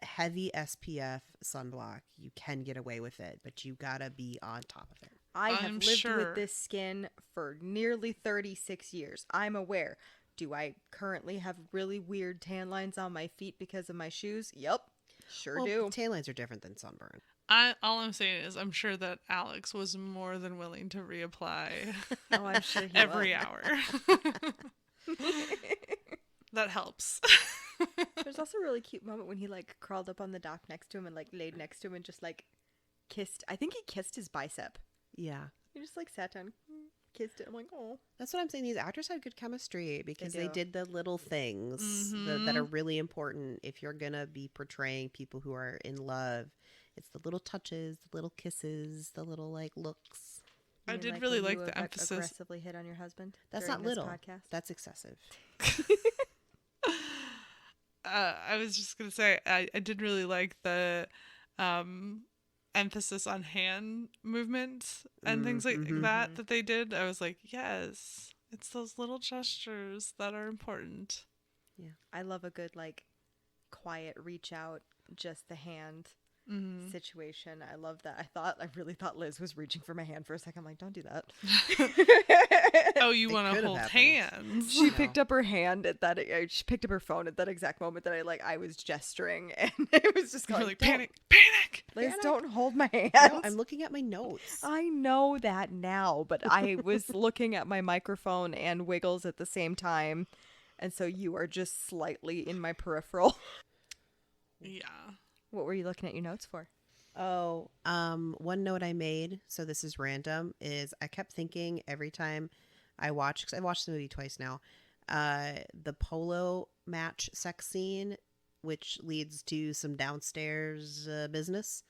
heavy SPF sunblock, you can get away with it, but you gotta be on top of it. I have I'm lived sure. with this skin for nearly 36 years. I'm aware. Do I currently have really weird tan lines on my feet because of my shoes? Yep. Sure Well, do. tan lines are different than sunburn. All I'm saying is I'm sure that Alex was more than willing to reapply Oh, I'm sure he every was. hour. That helps. There's also a really cute moment when he like crawled up on the dock next to him and like laid next to him and just like kissed. I think he kissed his bicep. Yeah. You just like sat down, kissed it. I'm like, oh. That's what I'm saying. These actors have good chemistry because they do. did the little things that are really important if you're going to be portraying people who are in love. It's the little touches, the little kisses, the little like looks. I You mean, did really when you like the emphasis. aggressively hit on your husband. That's during not this little. podcast? That's excessive. I was just gonna say I did really like the emphasis on hand movements and things like that they did. I was like, yes, it's those little gestures that are important. Yeah. I love a good like quiet reach out, just the hand situation. I love that. I really thought Liz was reaching for my hand for a second. I'm like, don't do that. Oh, you It want could to have hold happened. hands? She No. picked up her hand at that. She picked up her phone at that exact moment that I was gesturing, and it was just You're going like, "Don't, panic. Liz, Panic." don't hold my hand. No, I'm looking at my notes. I know that now, but I was looking at my microphone and Wiggles at the same time, and so you are just slightly in my peripheral. Yeah. What were you looking at your notes for? Oh, one note I made, so this is random, is I kept thinking every time I watch, because I watched the movie twice now, the polo match sex scene, which leads to some downstairs business,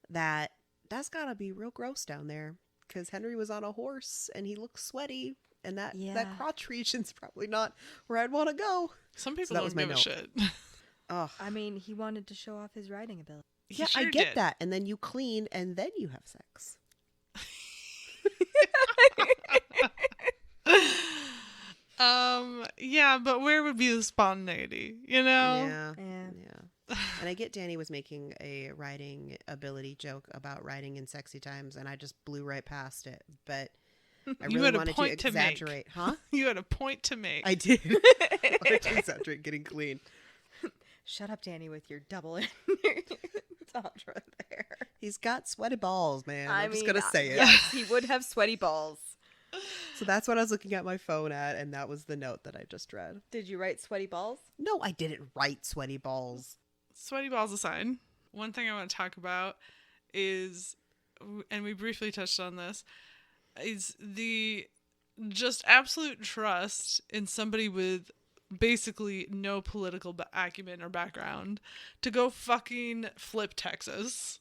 that's gotta be real gross down there, because Henry was on a horse and he looked sweaty, and that Yeah. crotch region's probably not where I'd want to go. Some people that don't was my give a note. shit. Oh, I mean, he wanted to show off his riding ability. He yeah, I sure get did. that, and then you clean, and then you have sex. Yeah, but where would be the spontaneity, you know? Yeah. Yeah. Yeah. And I get Danny was making a riding ability joke about riding in sexy times, and I just blew right past it. But I You really had a wanted to point to make. exaggerate. Huh? You had a point to make. I did. I wanted to exaggerate getting clean. Shut up, Danny, with your double entendre there. He's got sweaty balls, man. I'm just mean, going to say it. Yes, he would have sweaty balls. So that's what I was looking at my phone at, and that was the note that I just read. Did you write sweaty balls? No, I didn't write sweaty balls. Sweaty balls aside, one thing I want to talk about is, and we briefly touched on this, is the just absolute trust in somebody with basically no political acumen or background to go fucking flip Texas.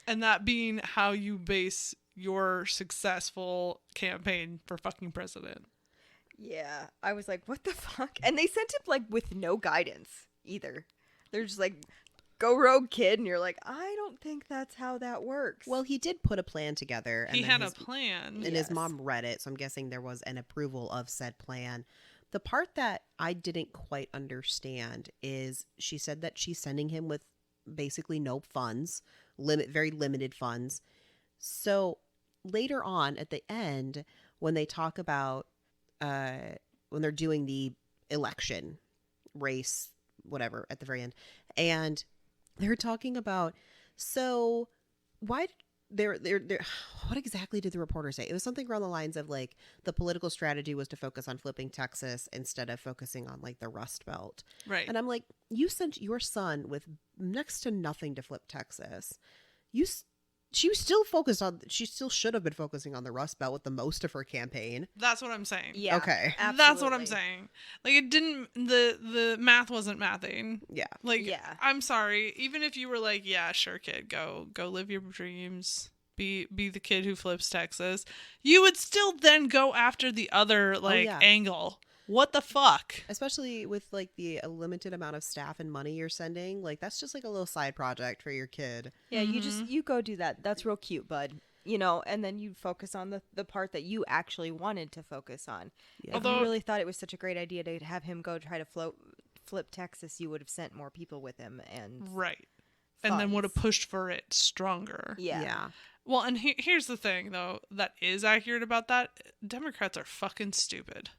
And that being how you base your successful campaign for fucking president. Yeah, I was like, what the fuck? And they sent him like with no guidance either. They're just like, go rogue, kid. And you're like, I don't think that's how that works. Well, he did put a plan together. And He then had his- a plan. and Yes. his mom read it, so I'm guessing there was an approval of said plan. The part that I didn't quite understand is she said that she's sending him with basically no funds, very limited funds. So later on at the end, when they talk about when they're doing the election race, whatever, at the very end, and they're talking about, so why they're what exactly did the reporter say? It was something around the lines of like the political strategy was to focus on flipping Texas instead of focusing on like the Rust Belt. Right. And I'm like, you sent your son with next to nothing to flip Texas. She was still focused on, she still should have been focusing on the Rust Belt with the most of her campaign. That's what I'm saying. yeah, Okay. That's what I'm absolutely. saying. Like it didn't the math wasn't mathing. Yeah. Like Yeah. I'm sorry, even if you were like, yeah, sure kid, go live your dreams. Be the kid who flips Texas. You would still then go after the other yeah. angle. What the fuck? Especially with like the limited amount of staff and money you're sending. Like that's just like a little side project for your kid. Yeah, you go do that. That's real cute, bud. You know, and then you focus on the part that you actually wanted to focus on. Yeah. If Although- you really thought it was such a great idea to have him go try to flip Texas, you would have sent more people with him and Right. And then would have funds. pushed for it stronger. Yeah. Well, and here's the thing, though, that is accurate about that. Democrats are fucking stupid.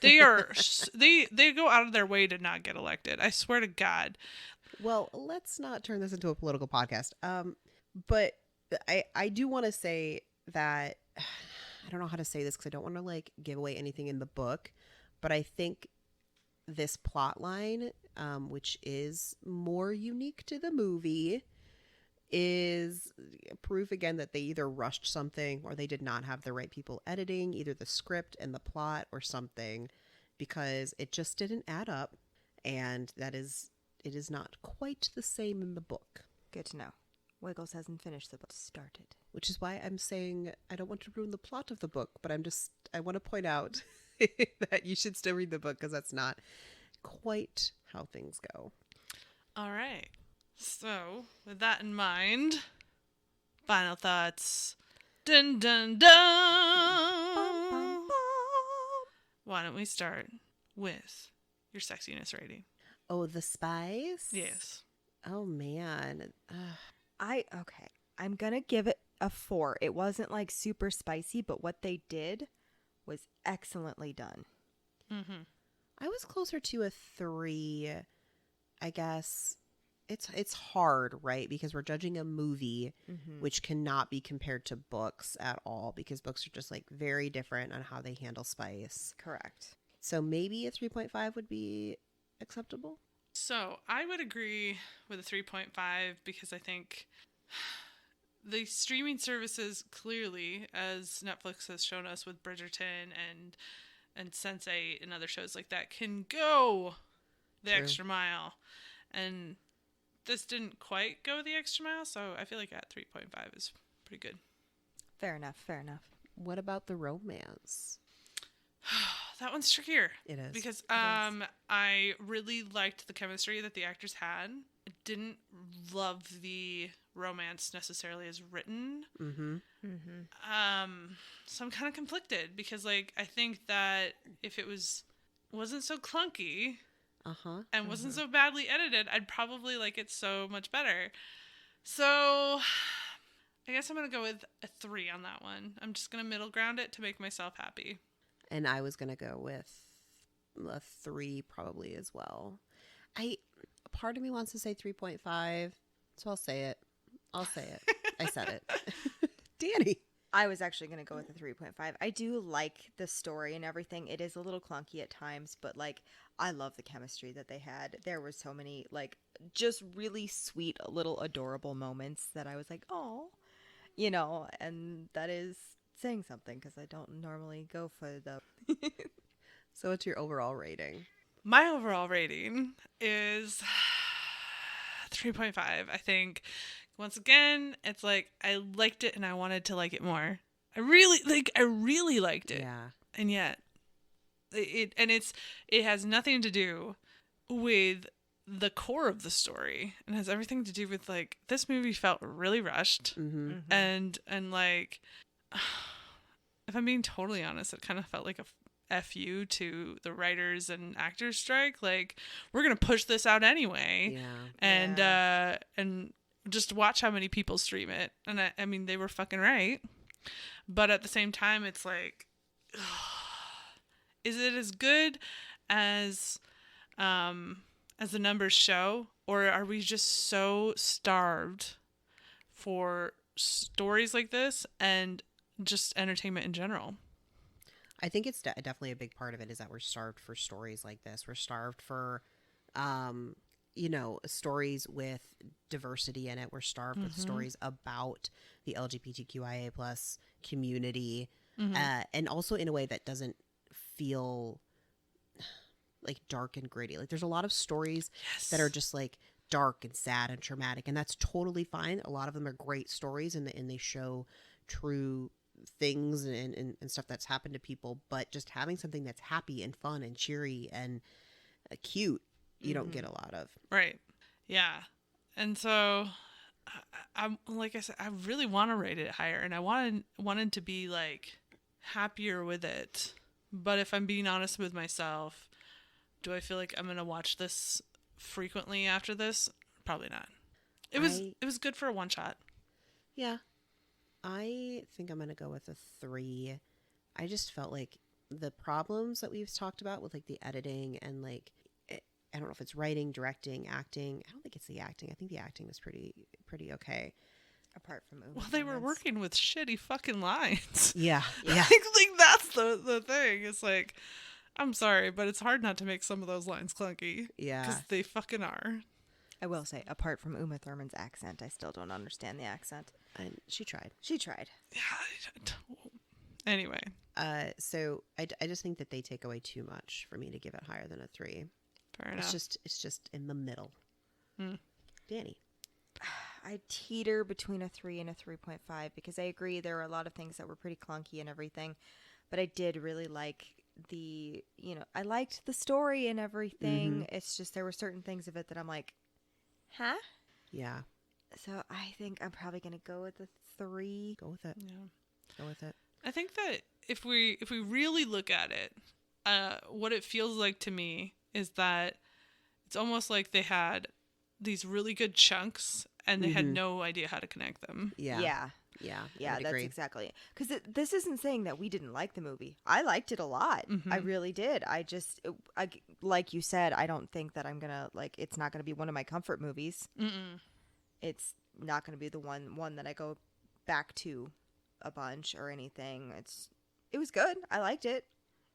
They are, they go out of their way to not get elected. I swear to God. Well, let's not turn this into a political podcast. But I do want to say that I don't know how to say this because I don't want to like give away anything in the book, but I think this plot line, which is more unique to the movie, is proof again that they either rushed something or they did not have the right people editing either the script and the plot or something, because it just didn't add up, and it is not quite the same in the book. Good to know. Wiggles hasn't finished the book. Started. Which is why I'm saying I don't want to ruin the plot of the book, but I want to point out that you should still read the book because that's not quite how things go. All right. So, with that in mind, final thoughts. Dun dun dun! Why don't we start with your sexiness rating? Oh, the spice? Yes. Oh, man. Okay. I'm gonna give it a 4. It wasn't like super spicy, but what they did was excellently done. Mm-hmm. I was closer to a 3, I guess. It's hard, right? Because we're judging a movie, which cannot be compared to books at all, because books are just like very different on how they handle spice. Correct. So maybe a 3.5 would be acceptable. So, I would agree with a 3.5 because I think the streaming services clearly, as Netflix has shown us with Bridgerton and Sense8 and other shows like that, can go the True. extra mile. And this didn't quite go the extra mile, so I feel like at 3.5 is pretty good. Fair enough. Fair enough. What about the romance? That one's trickier. It is. Because It is. I really liked the chemistry that the actors had. I didn't love the romance necessarily as written. Mm-hmm. So I'm kind of conflicted because like I think that if it wasn't so clunky Uh-huh. and wasn't so badly edited, I'd probably like it so much better. So I guess I'm gonna go with a 3 on that one. I'm just gonna middle ground it to make myself happy. And I was going to go with a 3 probably as well. Part of me wants to say 3.5, so I'll say it. I said it. Danny. I was actually going to go with a 3.5. I do like the story and everything. It is a little clunky at times, but like I love the chemistry that they had. There were so many like just really sweet little adorable moments that I was like, "Oh." You know, and that is saying something because I don't normally go for the So what's your overall rating? My overall rating is 3.5. I think once again, it's like I liked it and I wanted to like it more. I really liked it. Yeah. And yet it has nothing to do with the core of the story. It has everything to do with like this movie felt really rushed. Mm-hmm. And like if I'm being totally honest, it kind of felt like a fu to the writers and actors strike. Like we're gonna push this out anyway, Yeah. and just watch how many people stream it. And I mean they were fucking right, but at the same time it's like, is it as good as the numbers show, or are we just so starved for stories like this and just entertainment in general? I think it's definitely a big part of it is that we're starved for stories like this. We're starved for, stories with diversity in it. We're starved with stories about the LGBTQIA plus community, and also in a way that doesn't feel like dark and gritty. Like there's a lot of stories that are just like dark and sad and traumatic, and that's totally fine. A lot of them are great stories, and they show true things and stuff that's happened to people, but just having something that's happy and fun and cheery and cute, you don't get a lot of. Right. Yeah. And so I'm like I said, I really want to rate it higher, and I wanted to be like happier with it. But if I'm being honest with myself, do I feel like I'm going to watch this frequently after this? Probably not. It was good for a one shot. Yeah. I think I'm going to go with a 3. I just felt like the problems that we've talked about with like the editing and like, I don't know if it's writing, directing, acting. I don't think it's the acting. I think the acting was pretty okay. apart from Uma Well, they were Thurman's. working with shitty fucking lines. Yeah. Yeah. like that's the thing. It's like, I'm sorry, but it's hard not to make some of those lines clunky. Yeah. Because they fucking are. I will say, apart from Uma Thurman's accent, I still don't understand the accent. And she tried. She tried. Anyway, So I just think that they take away too much for me to give it higher than a 3. fair enough. It's just in the middle. Hmm. Danny. I teeter between a 3 and a 3.5 because I agree there were a lot of things that were pretty clunky and everything, but I did really like I liked the story and everything. It's just there were certain things of it that I'm like, huh? Yeah. So I think I'm probably going to go with a 3. Go with it. Yeah. Go with it. I think that if we really look at it, what it feels like to me is that it's almost like they had these really good chunks and they had no idea how to connect them. Yeah. Yeah. Yeah. I Yeah, would that's agree. exactly. Because this isn't saying that we didn't like the movie. I liked it a lot. I really did. Like you said, I don't think that I'm gonna it's not gonna be one of my comfort movies. Mm-mm. It's not gonna be the one that I go back to a bunch or anything. It was good. I liked it.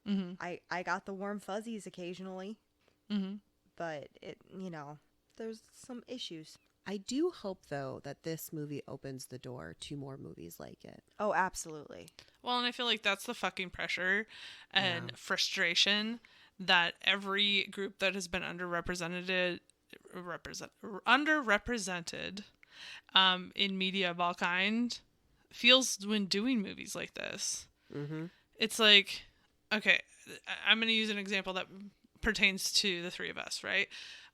Mm-hmm. I got the warm fuzzies occasionally, Mm-hmm. but there's some issues. I do hope, though, that this movie opens the door to more movies like it. Oh, absolutely. Well, and I feel like that's the fucking pressure and Yeah. frustration that every group that has been underrepresented in media of all kind feels when doing movies like this. Mm-hmm. It's like, okay, I'm going to use an example that pertains to the three of us, right?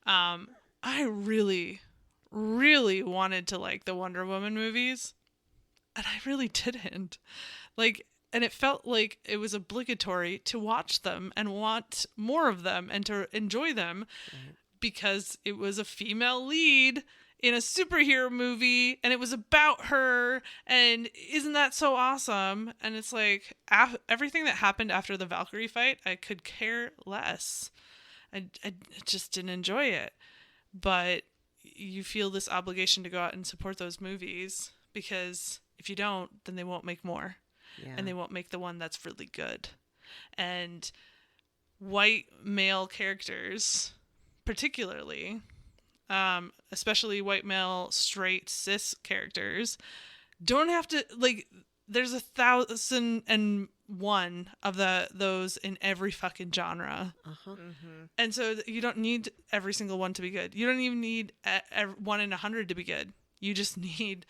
I really, really wanted to like the Wonder Woman movies, and I really didn't. And it felt like it was obligatory to watch them and want more of them and to enjoy them because it was a female lead in a superhero movie and it was about her, and isn't that so awesome? And it's like everything that happened after the Valkyrie fight, I could care less. I just didn't enjoy it. But you feel this obligation to go out and support those movies because if you don't, then they won't make more. Yeah. And they won't make the one that's really good. And white male characters, particularly, especially white male straight cis characters, don't have to there's 1,001 of those in every fucking genre. Uh-huh. And so you don't need every single one to be good. You don't even need 1 in 100 to be good. You just need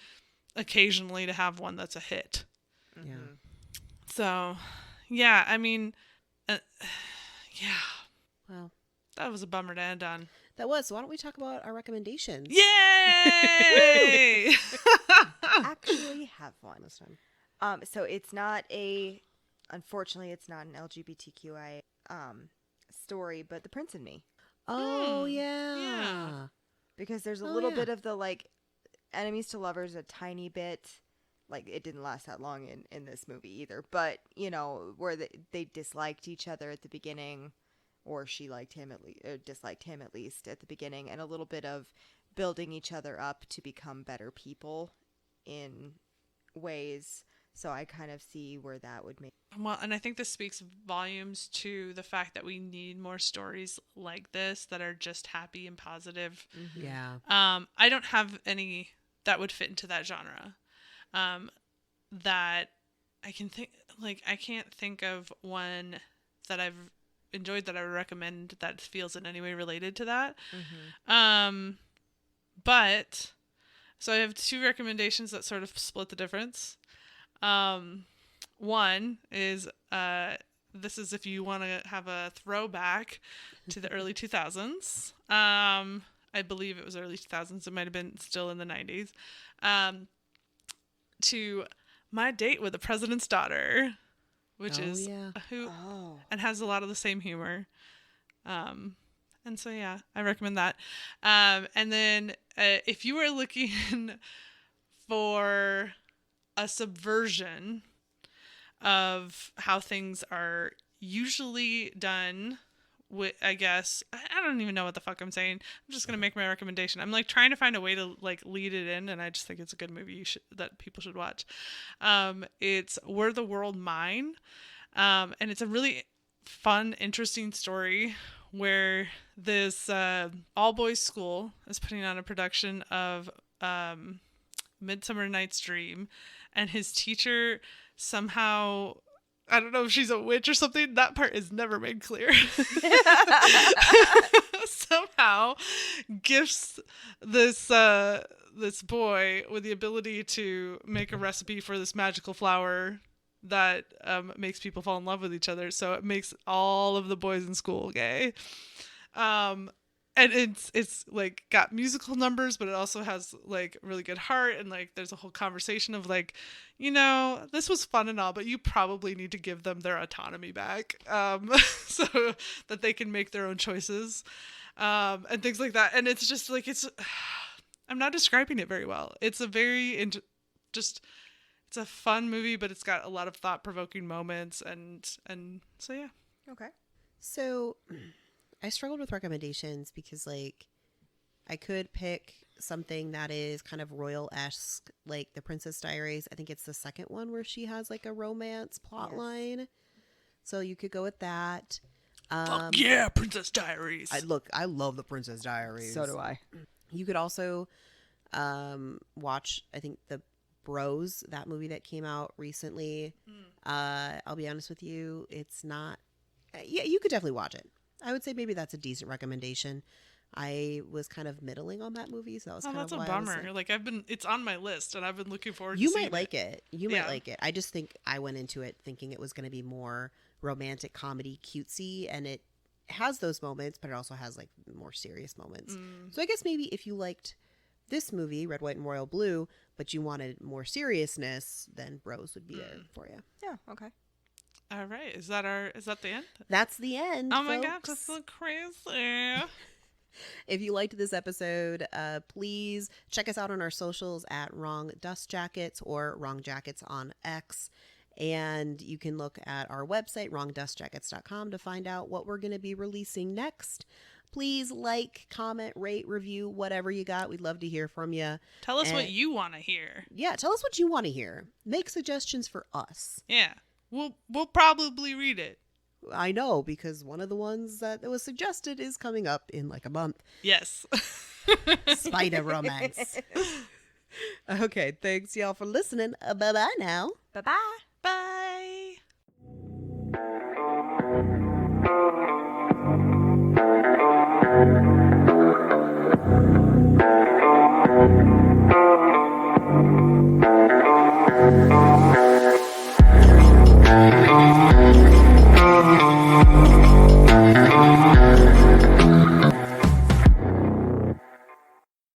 occasionally to have one that's a hit. Yeah. So, yeah, I mean, yeah, Well, that was a bummer to end on. that was. So why don't we talk about our recommendations? Yay! Actually have one. This time. So unfortunately, it's not an LGBTQI story, but The Prince and Me, Oh, yeah. Yeah. because there's a Oh, little yeah. bit of the enemies to lovers, a tiny bit. It didn't last that long in this movie either, but where they disliked each other at the beginning, or she liked him disliked him at least at the beginning, and a little bit of building each other up to become better people in ways. So I kind of see where that would make. Well, and I think this speaks volumes to the fact that we need more stories like this that are just happy and positive. Yeah. I don't have any that would fit into that genre. That I can think, I can't think of one that I've enjoyed that I would recommend that feels in any way related to that. But so I have 2 recommendations that sort of split the difference. One is, this is if you want to have a throwback to the early 2000s. I believe it was early 2000s. It might have been still in the 90s. To My Date with the President's Daughter, which is yeah. who Oh, and has a lot of the same humor. And so, yeah, I recommend that. And then if you are looking for a subversion of how things are usually done, I guess, I don't even know what the fuck I'm saying. I'm just going to make my recommendation. I'm trying to find a way to lead it in, and I just think it's a good movie that people should watch. It's Were the World Mine? And it's a really fun, interesting story where this all boys school is putting on a production of Midsummer Night's Dream, and his teacher somehow, I don't know if she's a witch or something, that part is never made clear, somehow gifts this this boy with the ability to make a recipe for this magical flower that makes people fall in love with each other. So it makes all of the boys in school gay. And it's like got musical numbers, but it also has like really good heart, and like there's a whole conversation of like, you know, this was fun and all, but you probably need to give them their autonomy back, so that they can make their own choices, and things like that. And it's just like I'm not describing it very well. It's a very it's a fun movie, but it's got a lot of thought-provoking moments, and so yeah. Okay. So I struggled with recommendations because, like, I could pick something that is kind of royal-esque, like The Princess Diaries. I think it's the second one where she has, like, a romance plot line. So you could go with that. Fuck yeah, Princess Diaries. I love The Princess Diaries. So do I. You could also watch, I think, The Bros, that movie that came out recently. I'll be honest with you, it's not... Yeah, you could definitely watch it. I would say maybe that's a decent recommendation. I was kind of middling on that movie, so that was kind that's of a why I was bummer. Like it's on my list, and I've been looking forward. You to might seeing like it. You might Yeah. like it. I just think I went into it thinking it was going to be more romantic comedy, cutesy, and it has those moments, but it also has like more serious moments. So I guess maybe if you liked this movie, Red, White, and Royal Blue, but you wanted more seriousness, then Bros would be there for you. Yeah. Okay. All right, is that the end? That's the end. Oh my god, folks. that's so crazy. If you liked this episode, please check us out on our socials at Wrong Dust Jackets or Wrong Jackets on X. And you can look at our website, wrongdustjackets.com, to find out what we're going to be releasing next. Please like, comment, rate, review, whatever you got. We'd love to hear from you. Tell us what And- you want to hear. Yeah, tell us what you want to hear. Make suggestions for us. Yeah, we'll probably read it. I know, because one of the ones that was suggested is coming up in like a month. Yes. Spider romance. Okay, thanks y'all for listening. Bye-bye now. Bye-bye. Bye. Thank you.